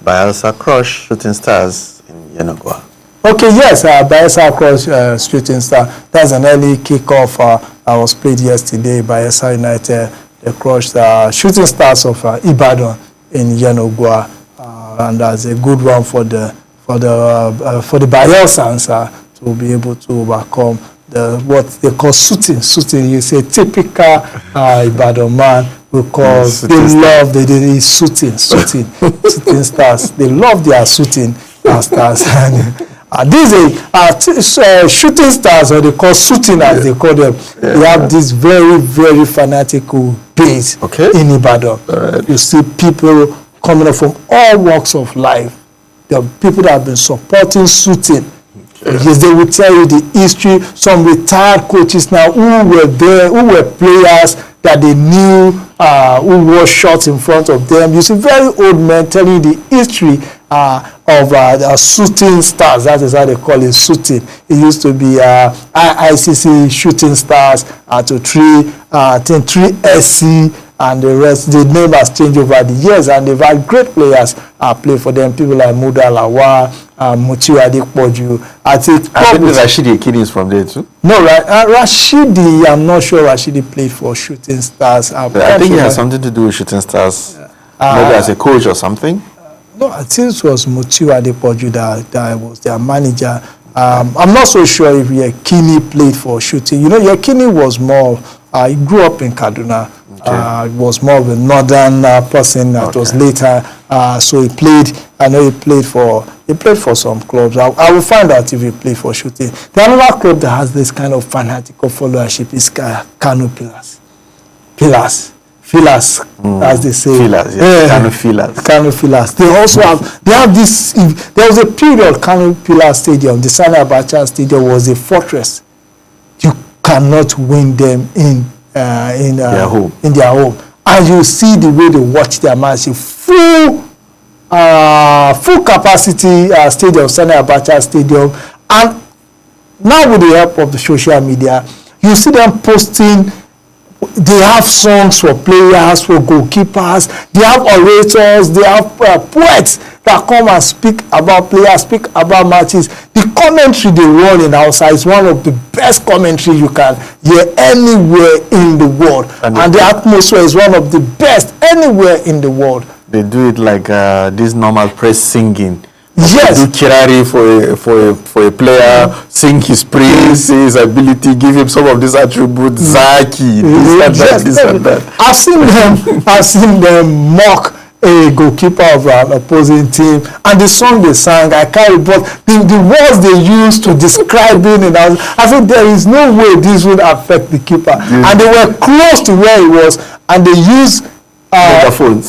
Bayelsa Crush Shooting Stars in Yenagoa. Okay, yes, Bayelsa Crush Shooting Star. That's an early kickoff. I was played yesterday. Bayelsa United, they crushed Shooting Stars of Ibadan in Yenagoa, and that's a good one for the Bayelsans to be able to overcome what they call shooting. You say typical Ibadan man because they love shooting stars. They love their shooting stars. And these are shooting stars, or they call shooting as they call them. They have this very, very fanatical base in Ibadan. Right. You see people coming up from all walks of life. There are people that have been supporting shooting. Yes, they will tell you the history. Some retired coaches now who were there, who were players that they knew, who wore shorts in front of them. You see very old men telling you the history of shooting stars. That is how they call it, shooting. It used to be ICC shooting stars to 3SC. And the rest, the name has changed over the years, and they've had great players play for them. People like Muda Lawal, Mutiu Adepoju. I think Rashidi Ekini is from there too. No, right? Rashidi, I'm not sure Rashidi played for Shooting Stars. I think it has something to do with Shooting Stars, maybe as a coach or something. No, I think it was Mutiu Adepoju that was their manager. I'm not so sure if Ekini played for Shooting. You know, Ekini was more. He grew up in Kaduna. Was more of a northern person that was later. So he played. I know he played for some clubs. I will find out if he played for Shooting. The another club that has this kind of fanatical followership is Kano Pillars. fillers, as they say. Fillers, yeah. Kano fillers. Kano fillers. They also have this. There was a period Kano Pillars Stadium, the Sani Abacha Stadium, was a fortress. You cannot win them in their home. And you see the way they watch their match, full capacity stadium, Sani Abacha Stadium, and now with the help of the social media, you see them posting. They have songs for players, for goalkeepers. They have orators. They have poets that come and speak about players, speak about matches. The commentary they run in Hausa is one of the best commentary you can hear anywhere in the world. And the atmosphere is one of the best anywhere in the world. They do it like this normal press singing. Yes. Do kirari for a player, sing his praise, his ability, give him some of these attributes, Zaki, this and that. I've seen them mock a goalkeeper of an opposing team, and the song they sang, I can't, but the words they used to describe it, I said there is no way this would affect the keeper. And they were close to where he was, and they used megaphones,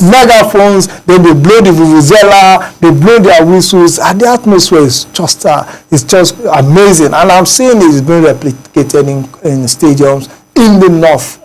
then they blow the vuvuzela, they blow their whistles, and the atmosphere is just amazing. And I'm seeing it's being replicated in stadiums in the north,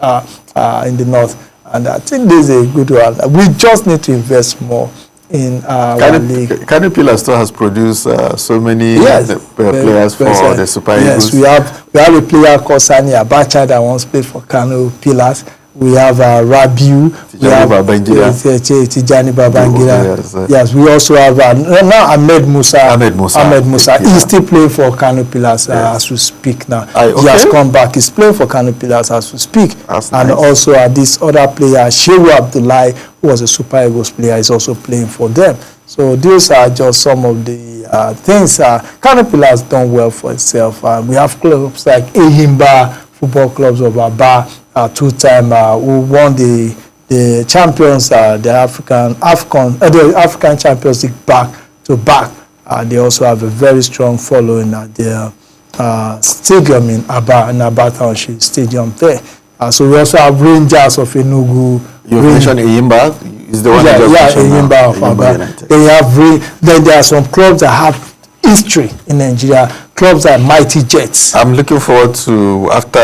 and I think this is a good one. We just need to invest more in our league. Kano Pillars still has produced so many players for the Super Eagles. Yes, we have a player called Sani Abacha that once played for Kano Pillars. We have Rabiu, Tijani Babangida. Yes, we also have now Ahmed Musa. He's still playing for Kano Pillars as we speak now. He has come back. He's playing for Kano Pillars as we speak. And also this other player, Shehu Abdullahi, who was a Super Eagles player, is also playing for them. So these are just some of the things. Kano Pillars done well for itself. We have clubs like Eyimba Football Clubs of Aba, two-time who won the champions, the African Champions League back to back. They also have a very strong following at their stadium in Aba Township Stadium there. So we also have Rangers of Enugu. You mentioned Eyimba. Is the one Eyimba of Aba. Then there are some clubs that have history in Nigeria. Clubs like Mighty Jets. I'm looking forward to, after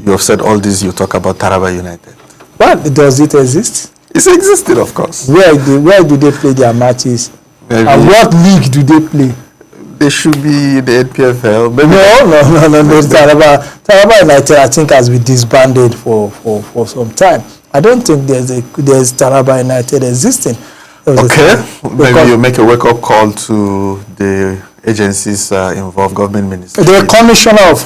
you have said all this, you talk about Taraba United. What? Does it exist? It's existed, of course. Where do they play their matches? Maybe. And what league do they play? They should be the NPFL. Maybe. No. Taraba United, I think, has been disbanded for some time. I don't think there's Taraba United existing. Okay, maybe you make a wake-up call to the agencies involved, government ministry. The commissioner of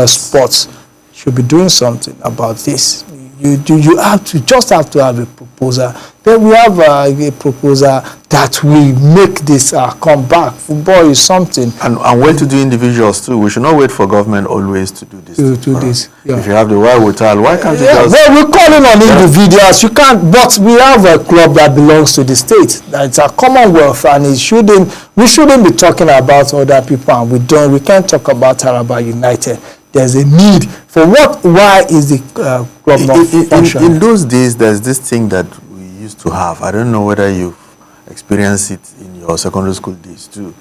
sports should be doing something about this. You have to have a proposal. Then we have a proposal that will make this come back. Football is something. And well-to-do individuals too. We should not wait for government always to do this. Yeah. If you have the wherewithal, why can't you just... Well, we're calling on individuals. You can't, but we have a club that belongs to the state. It's a commonwealth, and we shouldn't be talking about other people, and we can't talk about Taraba United. There's a need for what? Why is the club not functioning? In those days, there's this thing that we used to have. I don't know whether you've experienced it in your secondary school days too.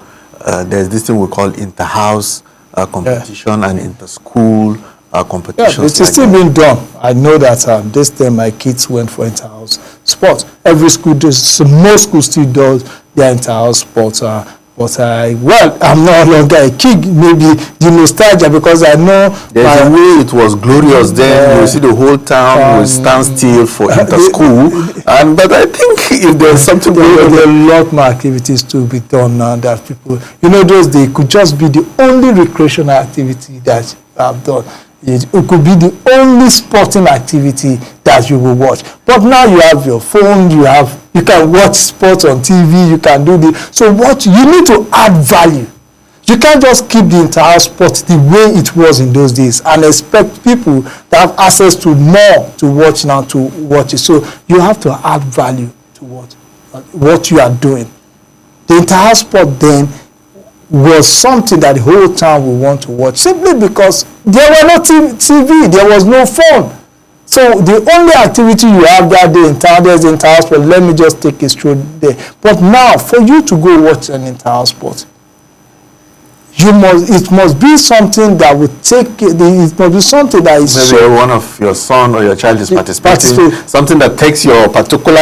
There's this thing we call inter-house competition and inter-school competitions. Yeah, it's still being done. I know that this time my kids went for inter-house sports. Every school does, most schools still does their inter-house sports. But I'm no longer a kid. Maybe the nostalgia, because I know there's a way it was glorious then. You see the whole town will stand still for inter-school. But I think if there's something there are a lot more activities to be done now that people, those days could just be the only recreational activity that I've done. It could be the only sporting activity that you will watch. But now you have your phone, you can watch sports on TV, you can do this. So you need to add value. You can't just keep the entire sport the way it was in those days and expect people to have access to more to watch now to watch it. So you have to add value to what you are doing. The entire sport then was something that the whole town would want to watch, simply because there were no TV, there was no phone. So the only activity you have that day in town, there's inter-house sport. Let me just take it through there. But now, for you to go watch an inter-house sport, it must be something that would take it must be something that is maybe one of your son or your child is participating, something that takes your particular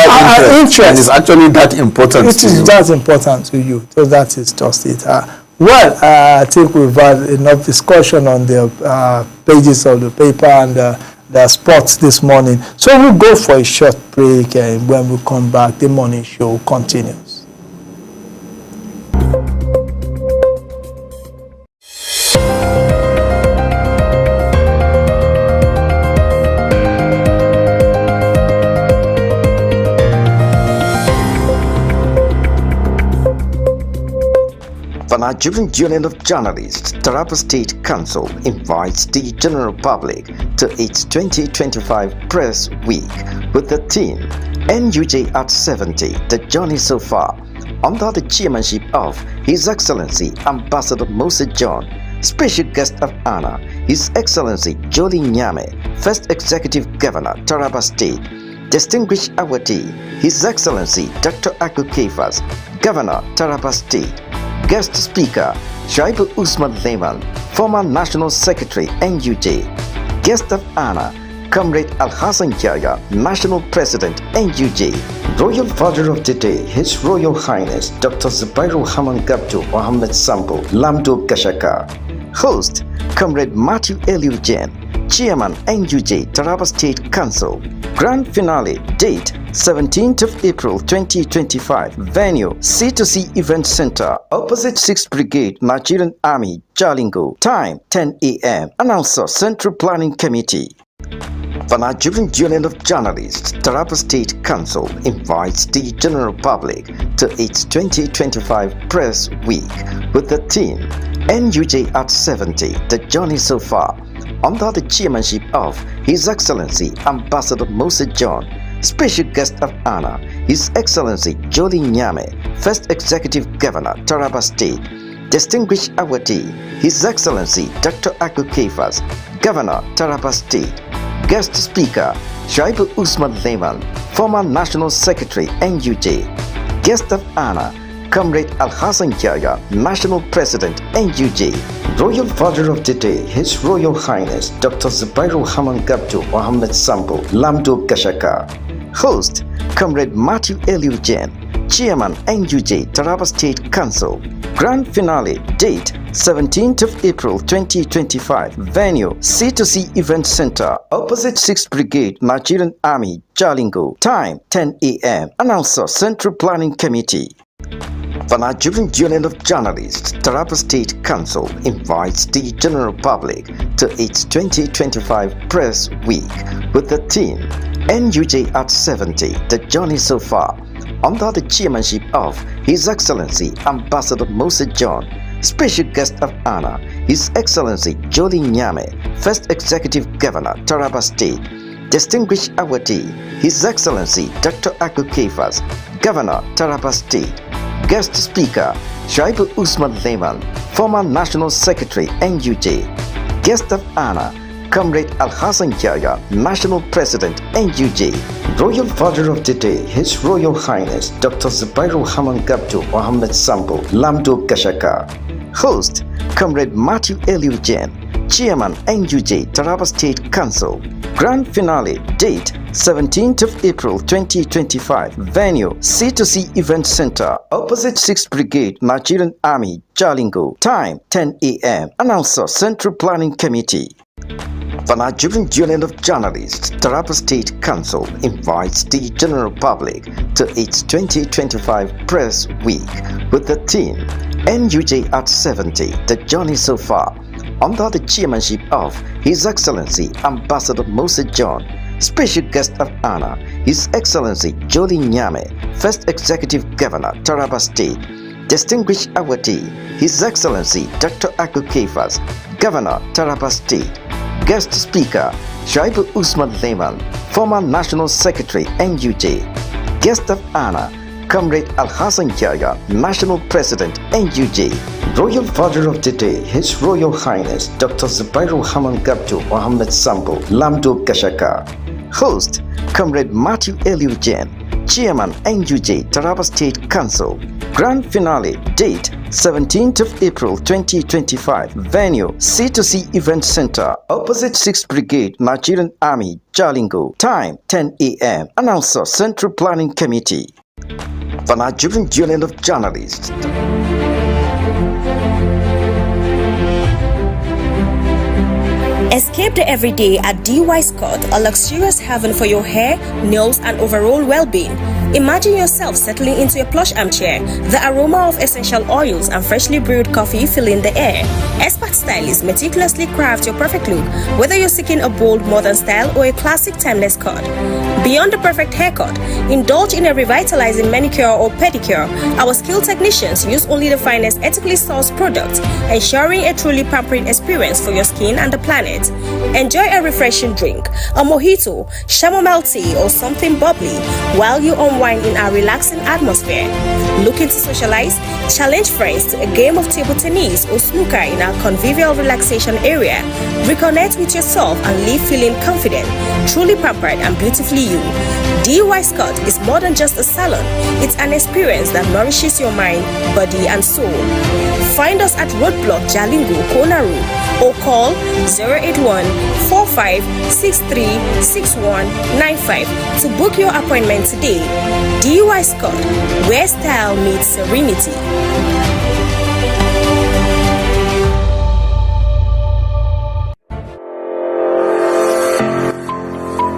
interest and is actually that important to you. It is that important to you. So that is just it. Well, I think we've had enough discussion on the pages of the paper and the sports this morning. So we'll go for a short break, and when we come back, the morning show continues. The Nigerian Union of Journalists, Taraba State Council invites the general public to its 2025 Press Week with the theme NUJ at 70, the journey so far, under the chairmanship of His Excellency Ambassador Moses John, special guest of honor, His Excellency Jolly Nyame, First Executive Governor, Taraba State, distinguished awardee, His Excellency Dr. Aku Kefas, Governor, Taraba State, guest speaker, Shaibu Usman Lehman, former National Secretary, NUJ, guest of honor, Comrade Al-Hassan Yahya, National President, NUJ, Royal Father of the Day, His Royal Highness Dr. Zubairu Haman Gabdu Mohammed Sambo, Lamdo Gashaka, host, Comrade Matthew Eliujen, Chairman, NUJ, Taraba State Council, Grand Finale, date 17th of April 2025, venue C2C Event Center, opposite 6th Brigade, Nigerian Army, Jalingo, time 10 a.m. Announcer, Central Planning Committee. The Nigerian Union of Journalists, Taraba State Council invites the general public to its 2025 Press Week with the theme NUJ at 70, the journey so far, under the chairmanship of His Excellency Ambassador Moses John, special guest of honor, His Excellency Jolly Nyame, First Executive Governor, Taraba State, distinguished awardee, His Excellency Dr. Aku Kefas, Governor, Taraba State, guest speaker, Shaibu Usman Lehman, former National Secretary, NUJ, guest of honor, Comrade Al-Hassan Yahya, National President, NUJ, Royal Father of the Day, His Royal Highness Dr. Zubairu Haman Gabdu Mohammed Sambo, Lamdo Gashaka, host, Comrade Matthew Eliujen, Chairman, NUJ, Taraba State Council, Grand Finale, date 17th of April 2025, venue C2C Event Center, opposite 6th Brigade, Nigerian Army, Jalingo, time 10 a.m. Announcer, Central Planning Committee. The Nigerian Union of Journalists, Taraba State Council invites the general public to its 2025 Press Week with the theme NUJ at 70, the journey so far, under the chairmanship of His Excellency Ambassador Moses John, special guest of honor, His Excellency Jolly Nyame, First Executive Governor, Taraba State, distinguished awardee, His Excellency Dr. Aku Kefas, Governor, Taraba State, guest speaker, Shaibu Usman Lehman, former National Secretary, NUJ, guest of honor, Comrade Al-Hassan Yahya, National President, NUJ, Royal Father of the Day, His Royal Highness Dr. Zubairu Haman Gabdu Mohammed Sambo, Lamdo Gashaka, host, Comrade Matthew Eliujen, Chairman, NUJ, Taraba State Council, Grand Finale, date 17th of April 2025, venue C2C Event Center, opposite 6th Brigade, Nigerian Army, Jalingo, time 10 a.m. Announcer, Central Planning Committee. The Nigerian Union of Journalists, Taraba State Council invites the general public to its 2025 Press Week with the theme NUJ at 70, the journey so far, under the chairmanship of His Excellency Ambassador Moses John, special guest of honor, His Excellency Jolly Nyame, First Executive Governor, Taraba State, distinguished awardee, His Excellency Dr. Aku Kefas, Governor, Taraba State, guest speaker, Shaibu Usman Lehman, former National Secretary, NUJ, guest of honor, Comrade Al-Hassan Yahya, National President, NUJ, Royal Father of the Day, His Royal Highness Dr. Zubairu Haman Gabdu Mohammed Sambo, Lamdo Gashaka, Host, Comrade Matthew Eliujen, Chairman NUJ Taraba State Council. Grand Finale, date 17th of April 2025. Venue, C2C Event Center, opposite 6th Brigade, Nigerian Army, Jalingo. Time, 10 a.m. Announcer, Central Planning Committee. The Nigerian Union of Journalists. Escape the everyday at DY Scott, a luxurious heaven for your hair, nails, and overall well-being. Imagine yourself settling into a plush armchair, the aroma of essential oils and freshly brewed coffee filling the air. Expert stylists meticulously craft your perfect look, whether you're seeking a bold modern style or a classic timeless cut. Beyond the perfect haircut, indulge in a revitalizing manicure or pedicure. Our skilled technicians use only the finest ethically sourced products, ensuring a truly pampering experience for your skin and the planet. Enjoy a refreshing drink, a mojito, chamomile tea, or something bubbly while you unwind in our relaxing atmosphere. Looking to socialize? Challenge friends to a game of table tennis or snooker in our convivial relaxation area. Reconnect with yourself and leave feeling confident, truly pampered and beautifully you. DY Scott is more than just a salon. It's an experience that nourishes your mind, body, and soul. Find us at Roadblock Jalingo, Konaru, or call 081-4563-6195 to book your appointment today. DY Scott, where style meets serenity.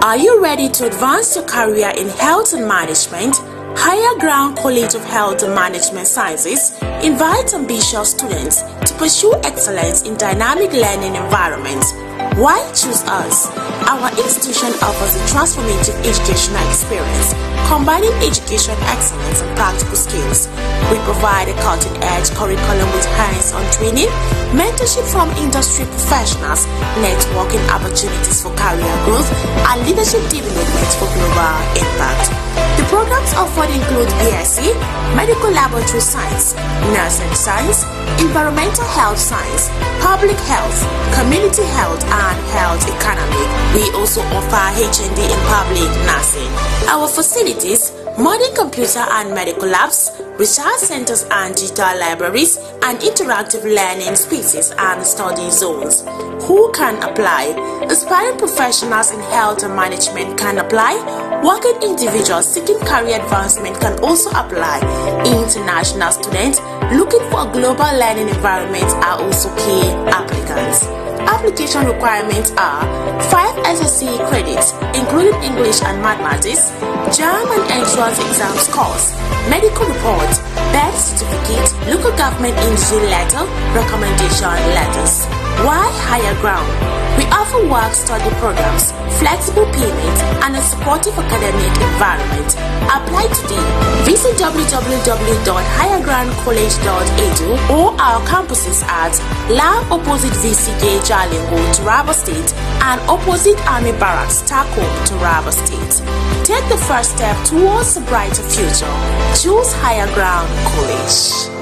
Are you ready to advance your career in health and management? Higher Ground College of Health and Management Sciences invites ambitious students to pursue excellence in dynamic learning environments. Why choose us? Our institution offers a transformative educational experience, combining education excellence and practical skills. We provide a cutting-edge curriculum with hands-on training, mentorship from industry professionals, networking opportunities for career growth, and leadership development for global impact. The programs offered include BSc, Medical Laboratory Science, Nursing Science, Environmental Health Science, Public Health, Community Health, and Health Economy. We also offer HND in Public Nursing. Our facilities: modern computer and medical labs, research centers and digital libraries, and interactive learning spaces and study zones. Who can apply? Aspiring professionals in health and management can apply. Working individuals seeking career advancement can also apply. International students looking for a global learning environment are also key applicants. Application requirements are 5 SSC credits, including English and Mathematics, German entrance exam scores, medical report, birth certificate, local government industry letter, recommendation letters. Why Higher Ground? We offer work-study programs, flexible payment, and a supportive academic environment. Apply today. Visit www.highergroundcollege.edu or our campuses at Lab opposite VCK Jalingo, Taraba State, and opposite Army Barracks, Tako, Taraba State. Take the first step towards a brighter future. Choose Higher Ground College.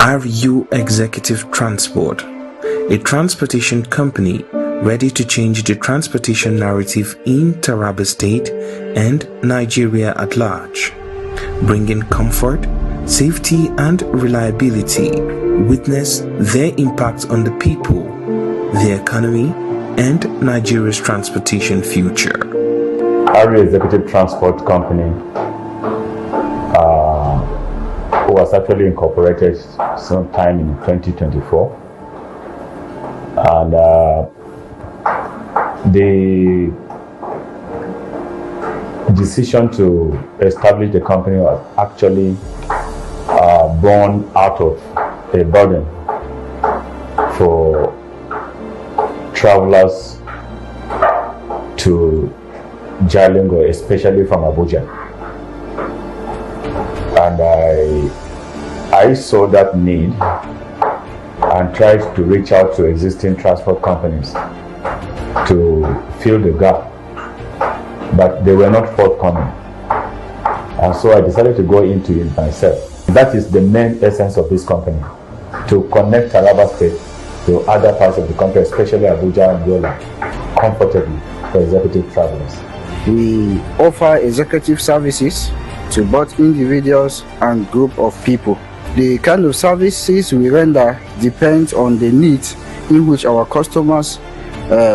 RU Executive Transport, a transportation company ready to change the transportation narrative in Taraba State and Nigeria at large, bringing comfort, safety, and reliability. Witness their impact on the people, the economy, and Nigeria's transportation future. RU Executive Transport Company was actually incorporated sometime in 2024, and the decision to establish the company was actually born out of a burden for travelers to Jalingo, especially from Abuja. And I saw that need and tried to reach out to existing transport companies to fill the gap, but they were not forthcoming. And so I decided to go into it myself. That is the main essence of this company, to connect Taraba State to other parts of the country, especially Abuja and Yola, comfortably for executive travelers. We offer executive services to both individuals and group of people. The kind of services we render depends on the needs in which our customers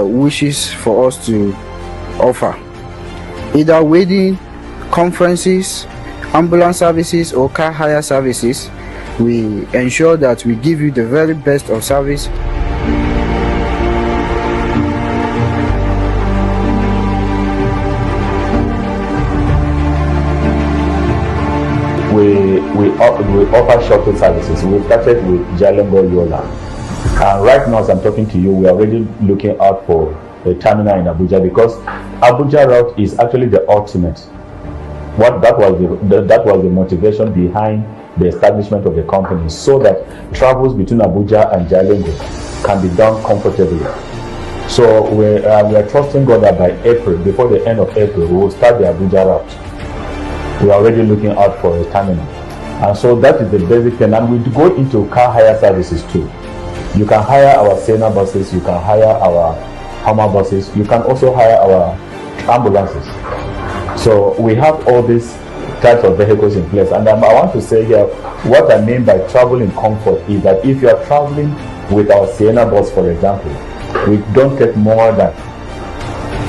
wishes for us to offer. Either wedding, conferences, ambulance services or car hire services, we ensure that we give you the very best of service. We offer shuttle services. We started with Jalingo Yola. And right now, as I'm talking to you, we are already looking out for a terminal in Abuja, because Abuja route is actually the ultimate. That was the motivation behind the establishment of the company, so that travels between Abuja and Jalingo can be done comfortably. So we are trusting God that by April, before the end of April, we will start the Abuja route. We are already looking out for a terminal. And so that is the basic thing. And we go into car hire services too. You can hire our Sienna buses, you can hire our Hummer buses, you can also hire our ambulances. So we have all these types of vehicles in place. And I want to say here, what I mean by travel in comfort is that if you are traveling with our Sienna bus, for example, we don't take more than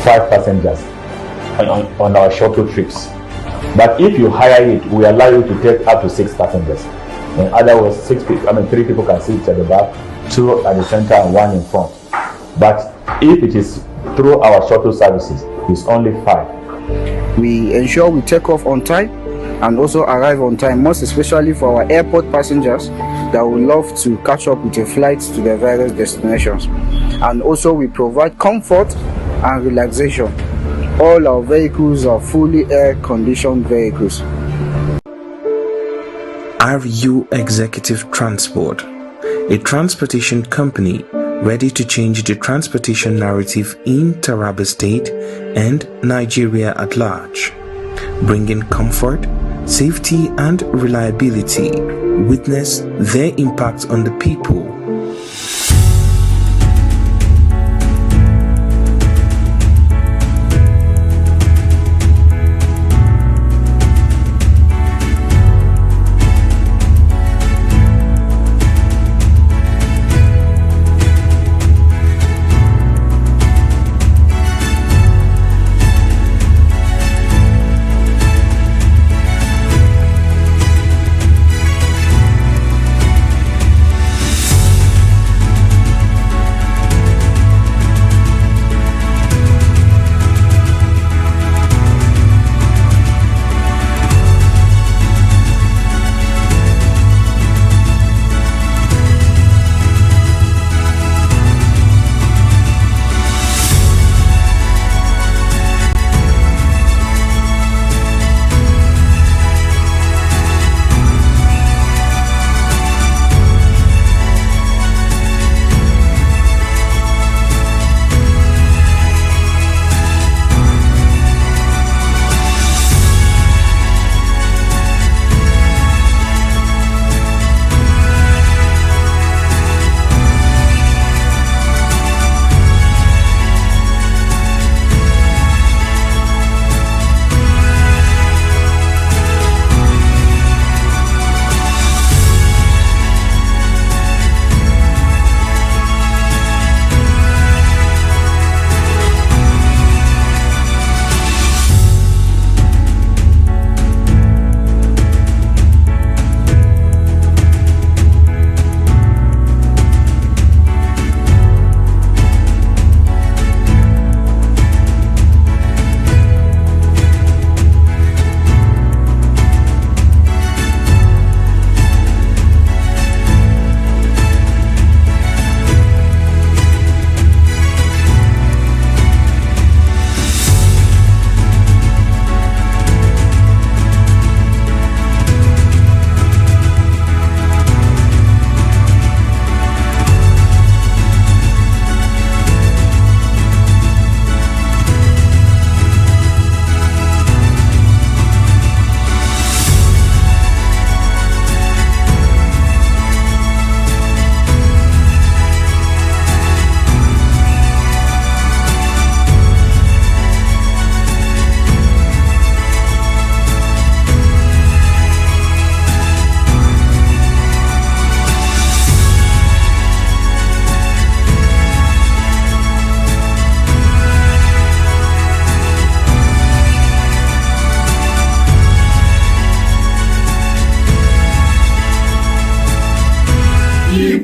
5 passengers on our shuttle trips. But if you hire it, we allow you to take up to 6 passengers. In other words, 3 people can sit at the back, 2 at the center and 1 in front. But if it is through our shuttle services, it's only 5. We ensure we take off on time and also arrive on time, most especially for our airport passengers that would love to catch up with a flight to their various destinations. And also we provide comfort and relaxation. All our vehicles are fully air-conditioned vehicles. RU Executive Transport, a transportation company ready to change the transportation narrative in Taraba State and Nigeria at large, bringing comfort, safety and reliability. Witness their impact on the people.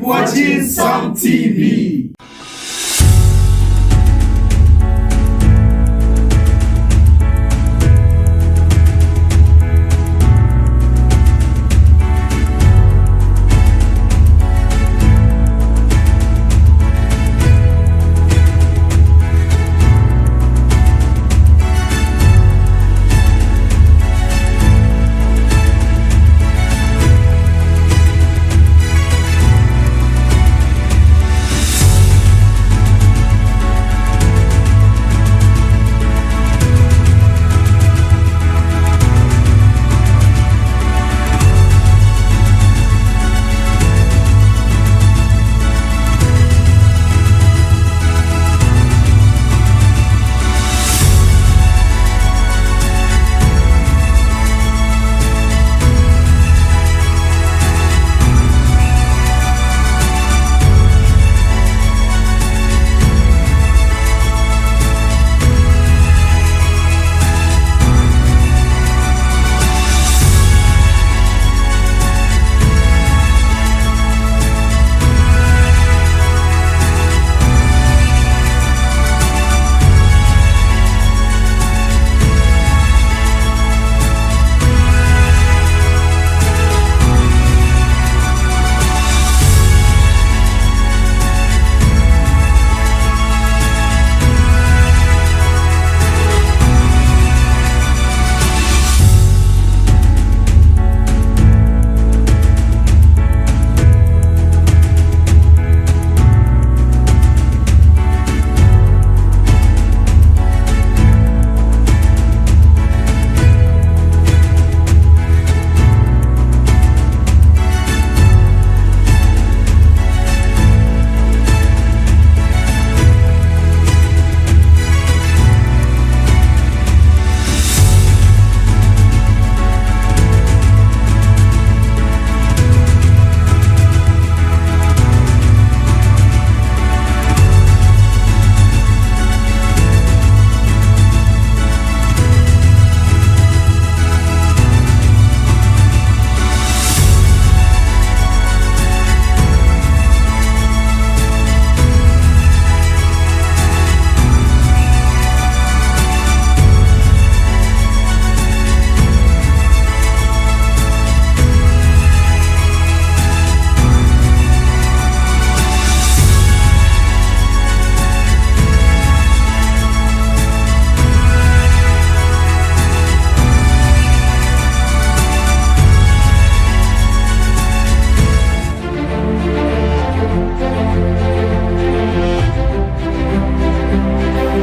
watching Sam TV.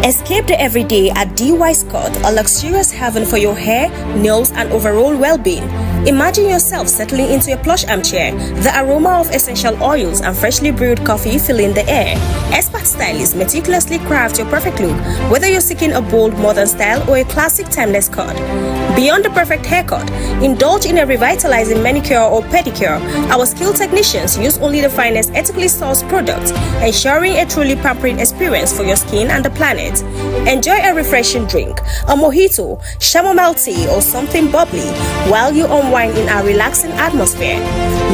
Escape the everyday at DY Scott, a luxurious haven for your hair, nails, and overall well-being. Imagine yourself settling into a plush armchair, the aroma of essential oils and freshly brewed coffee filling the air. Expert stylists meticulously craft your perfect look, whether you're seeking a bold modern style or a classic timeless cut. Beyond the perfect haircut, indulge in a revitalizing manicure or pedicure. Our skilled technicians use only the finest ethically sourced products, ensuring a truly pampering experience for your skin and the planet. Enjoy a refreshing drink, a mojito, chamomile tea, or something bubbly while you unwind in our relaxing atmosphere.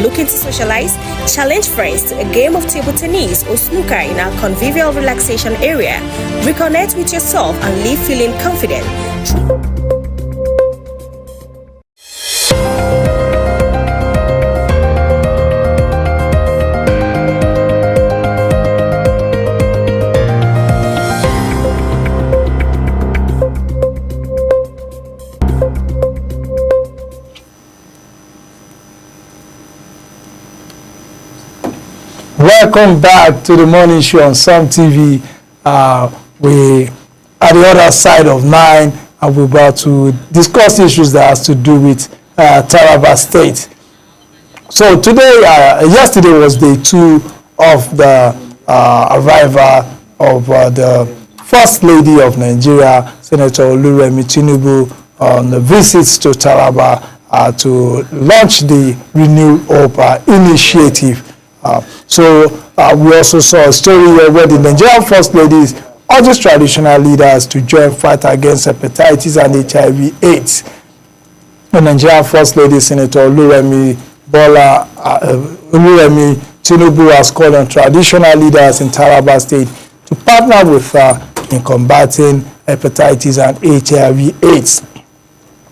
Looking to socialize? Challenge friends to a game of table tennis or snooker in our convivial relaxation area. Reconnect with yourself and leave feeling confident. Welcome back to the morning show on Sam TV. We at the other side of 9, and we're about to discuss issues that has to do with Taraba State. So today, yesterday was day 2 of the arrival of the First Lady of Nigeria, Senator Oluremi Tinubu, on the visits to Taraba to launch the Renew Hope initiative. We also saw a story where the Nigerian First Ladies urges traditional leaders to join fight against hepatitis and HIV/AIDS. The Nigerian First Lady, Senator Oluremi Bola Oluremi Tinubu has called on traditional leaders in Taraba State to partner with in combating hepatitis and HIV/AIDS.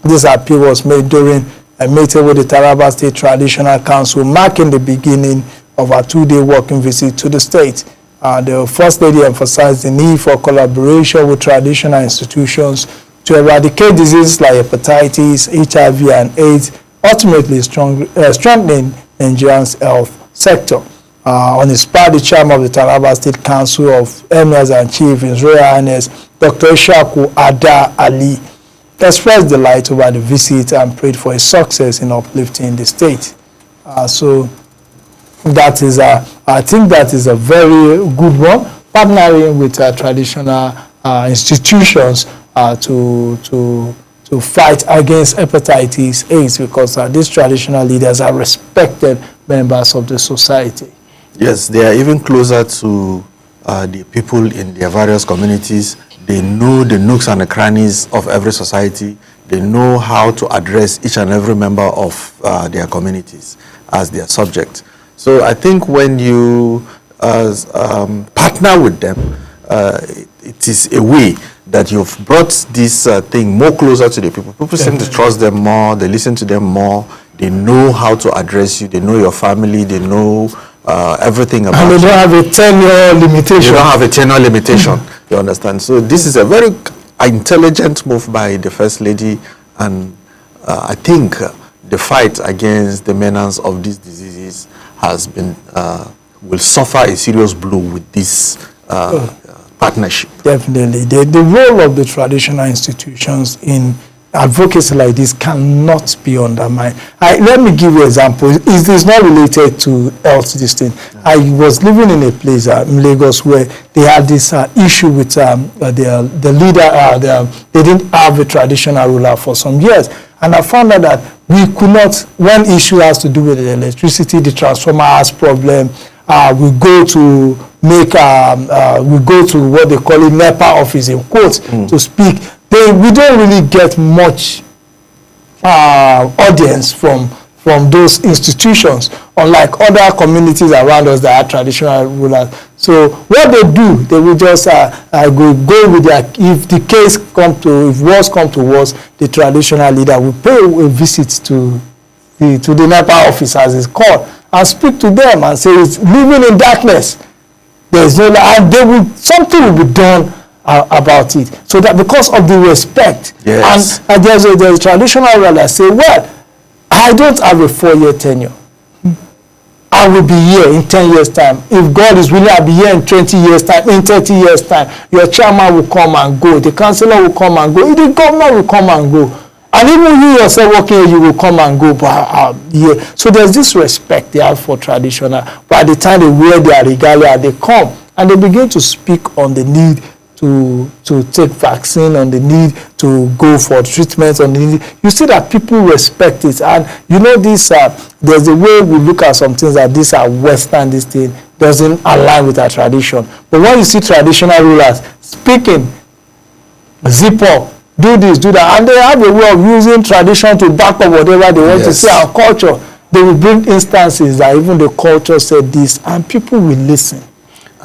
This appeal was made during a meeting with the Taraba State Traditional Council, marking the beginning of a 2-day working visit to the state. The First Lady emphasized the need for collaboration with traditional institutions to eradicate diseases like hepatitis, HIV, and AIDS, ultimately strengthening Nigeria's health sector. On his part, the chairman of the Taraba State Council of Emirs and Chiefs, His Royal Highness Dr. Ishaku Ada Ali, expressed delight over the visit and prayed for his success in uplifting the state. So that is I think that is a very good one, partnering with traditional institutions to fight against hepatitis AIDS, because these traditional leaders are respected members of the society. Yes, they are even closer to the people in their various communities. They know the nooks and the crannies of every society. They know how to address each and every member of their communities as their subject. So I think when you partner with them, it is a way that you've brought this thing more closer to the people. People seem to trust them more. They listen to them more. They know how to address you. They know your family. They know everything about you. And they don't have a tenure limitation. They don't have a tenure limitation. You understand? So this is a very intelligent move by the First Lady, and I think the fight against the menace of these diseases has been will suffer a serious blow with this partnership. Definitely. The role of the traditional institutions in advocacy like this cannot be undermined. Let me give you an example. It is not related to health this thing. I was living in a place in Lagos where they had this issue with the leader. They didn't have a traditional ruler for some years. And I found out that we could not, when issue has to do with the electricity, the transformer has problem, we go to make, we go to what they call it, NEPA office in quotes to speak. We don't really get much audience from those institutions, unlike other communities around us that are traditional rulers. So what they do, they will just go with their, if the case come to, if wars come to wars, the traditional leader will pay a visit to the NEPA office, as it's called, and speak to them and say, it's living in darkness. There is no, and they will, something will be done about it. So that because of the respect, yes. And there's a traditional ruler that say, well, I don't have a 4-year tenure. I will be here in 10 years' time. If God is willing, I'll be here in 20 years' time, in 30 years' time. Your chairman will come and go. The councillor will come and go. The governor will come and go. And even you yourself working here, you will come and go. Yeah. So there's this respect they have for traditional. By the time they wear their regalia, they come and they begin to speak on the need to take vaccine, on the need to go for treatment, on the need. You see that people respect it. And you know this, there's a way we look at some things that these are Western, this thing doesn't align with our tradition. But when you see traditional rulers speaking, zip up, do this, do that, and they have a way of using tradition to back up whatever they want to say, our culture. They will bring instances that even the culture said this, and people will listen.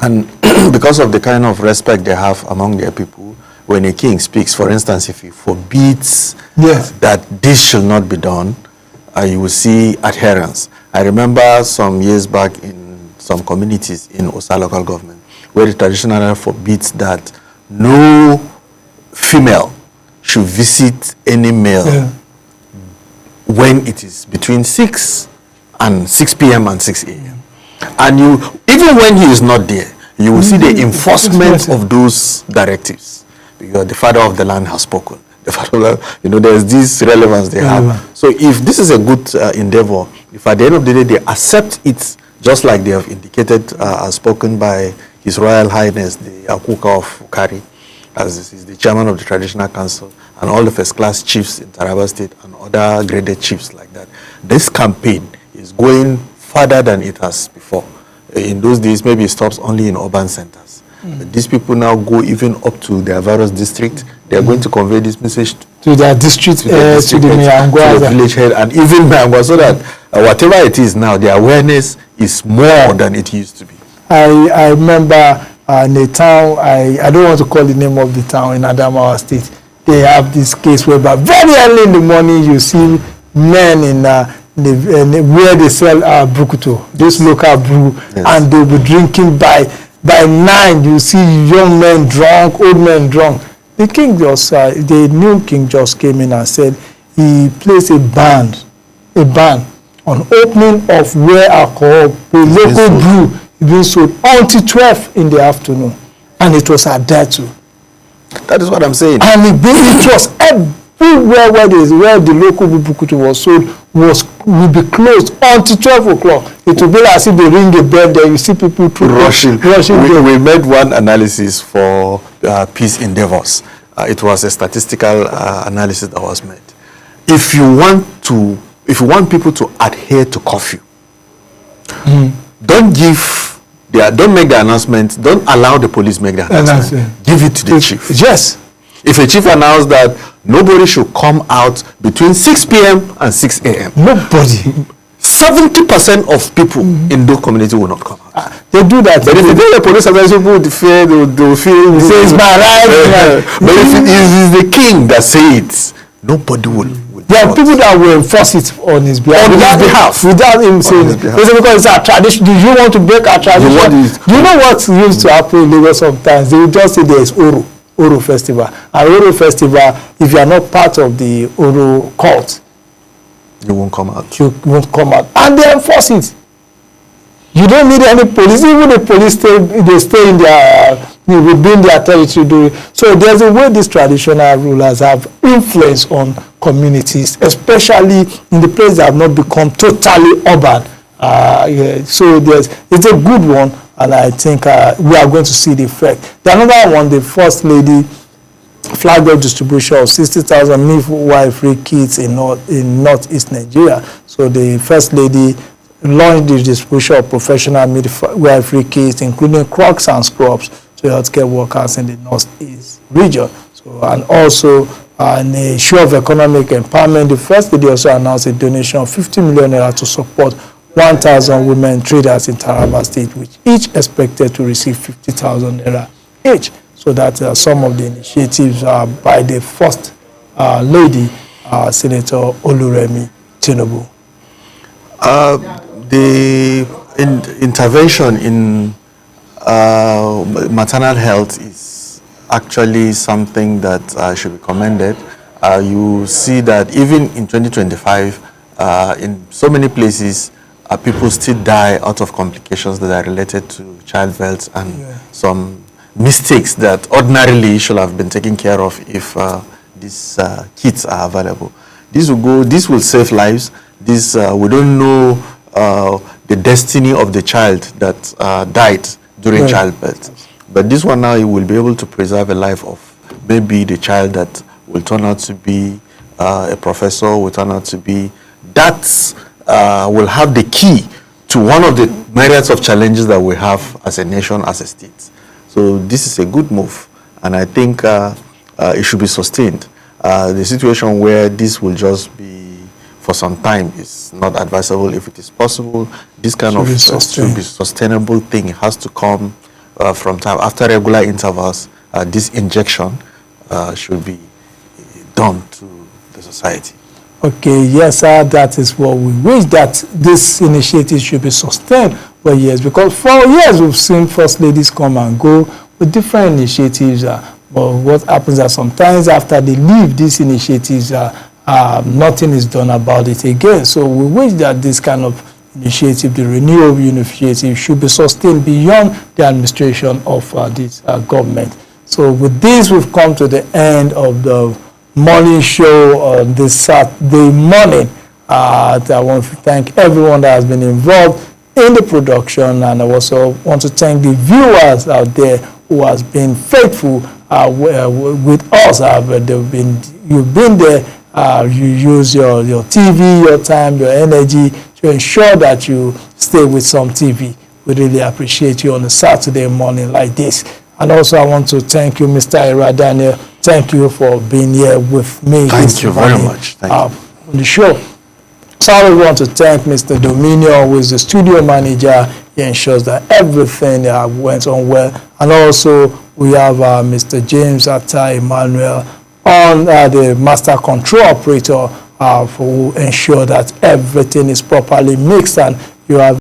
And because of the kind of respect they have among their people, when a king speaks, for instance, if he forbids that this shall not be done, you will see adherence. I remember some years back in some communities in Osa local government, where the traditional forbids that no female should visit any male when it is between 6 p.m. and 6 a.m. And you, even when he is not there, you will see the enforcement of those directives, because the father of the land has spoken. The father, there's this relevance they have. So if this is a good endeavor, if at the end of the day they accept it, just like they have indicated, as spoken by His Royal Highness, the Akuka of Ukari, as this is the chairman of the Traditional Council, and all the first-class chiefs in Taraba State and other graded chiefs like that, this campaign is going further than it has before. In those days, maybe it stops only in urban centers. These people now go even up to their various districts. They are going to convey this message to their district, to the village head, and even Mayangwa, so that whatever it is now, the awareness is more than it used to be. I remember in a town, I don't want to call the name of the town in Adamawa State. They have this case whereby very early in the morning you see men in where they sell brukutu, this local brew, yes. And they'll be drinking by 9. You see young men drunk, old men drunk. The king just, the new king just came in and said he placed a ban on opening of where alcohol, the local brew, is being sold until 12 in the afternoon, and it was adhered to. That is what I'm saying. And it was everywhere where the local bukutu was sold will be closed until 12 o'clock. It will be like as if they ring a bell there. You see people rushing. We made one analysis for peace endeavors. It was a statistical analysis that was made. If you want people to adhere to curfew, don't make the announcement. Don't allow the police make the announcement. Give it to the chief. Yes. If a chief announced that nobody should come out between 6 p.m. and 6 a.m. Nobody. 70% of people in those communities will not come out. They do that. But if you tell the police announcement, people would fear, they will feel... It's my right. But if it is the king that says it, nobody will. There are people that will enforce it on his behalf. Without him saying it. Because it's our tradition. Do you want to break our tradition? You know what used to happen in Lagos sometimes? They will just say there is Oro Festival. And Oro Festival, if you are not part of the Oro cult, you won't come out. You won't come out. And they enforce it. You don't need any police. Even the police stay in within their territory. So there's a way these traditional rulers have influence on communities, especially in the places that have not become totally urban. So it's a good one, and I think we are going to see the effect. The another one, the First Lady flagged up distribution of 60,000 midwifery kits in Northeast Nigeria. So the First Lady launched the distribution of professional midwifery kits, including crocs and scrubs, to healthcare workers in the Northeast region. So, and also in a show of economic empowerment, the First Lady also announced a donation of 50 million naira to support 1,000 women traders in Taraba State, which each expected to receive 50,000 naira each. So that some of the initiatives are by the First Lady, Senator Oluremi Tinubu. The intervention in maternal health is actually something that should be commended. You see that even in 2025, in so many places, people still die out of complications that are related to childbirth and some mistakes that ordinarily should have been taken care of if these kits are available. This will save lives. We don't know the destiny of the child that died during childbirth. But this one now, you will be able to preserve a life of maybe the child that will turn out to be a professor, will turn out to be, that will have the key to one of the myriads of challenges that we have as a nation, as a state. So this is a good move, and I think it should be sustained. The situation where this will just be for some time is not advisable. If it is possible, this kind of should be sustainable thing. It has to come from time after regular intervals. This injection should be done to the society. Okay, yes, sir, that is what we wish, that this initiative should be sustained for years, because for years we've seen First Ladies come and go with different initiatives. But what happens is sometimes after they leave these initiatives, nothing is done about it again. So we wish that this kind of initiative, the renewable initiative, should be sustained beyond the administration of this government. So with this, we've come to the end of the morning show this Saturday morning. I want to thank everyone that has been involved in the production, and I also want to thank the viewers out there who has been faithful with us. You've been there. You use your TV, your time, your energy to ensure that you stay with Some TV. We really appreciate you on a Saturday morning like this. And also I want to thank you, Mr. Ira Daniel. Thank you for being here with me. Thank you very much. Thank you. On the show. So we want to thank Mr. Dominion, who is the studio manager. He ensures that everything went on well. And also we have Mr. James Atta Emmanuel on the master control operator who ensure that everything is properly mixed and you have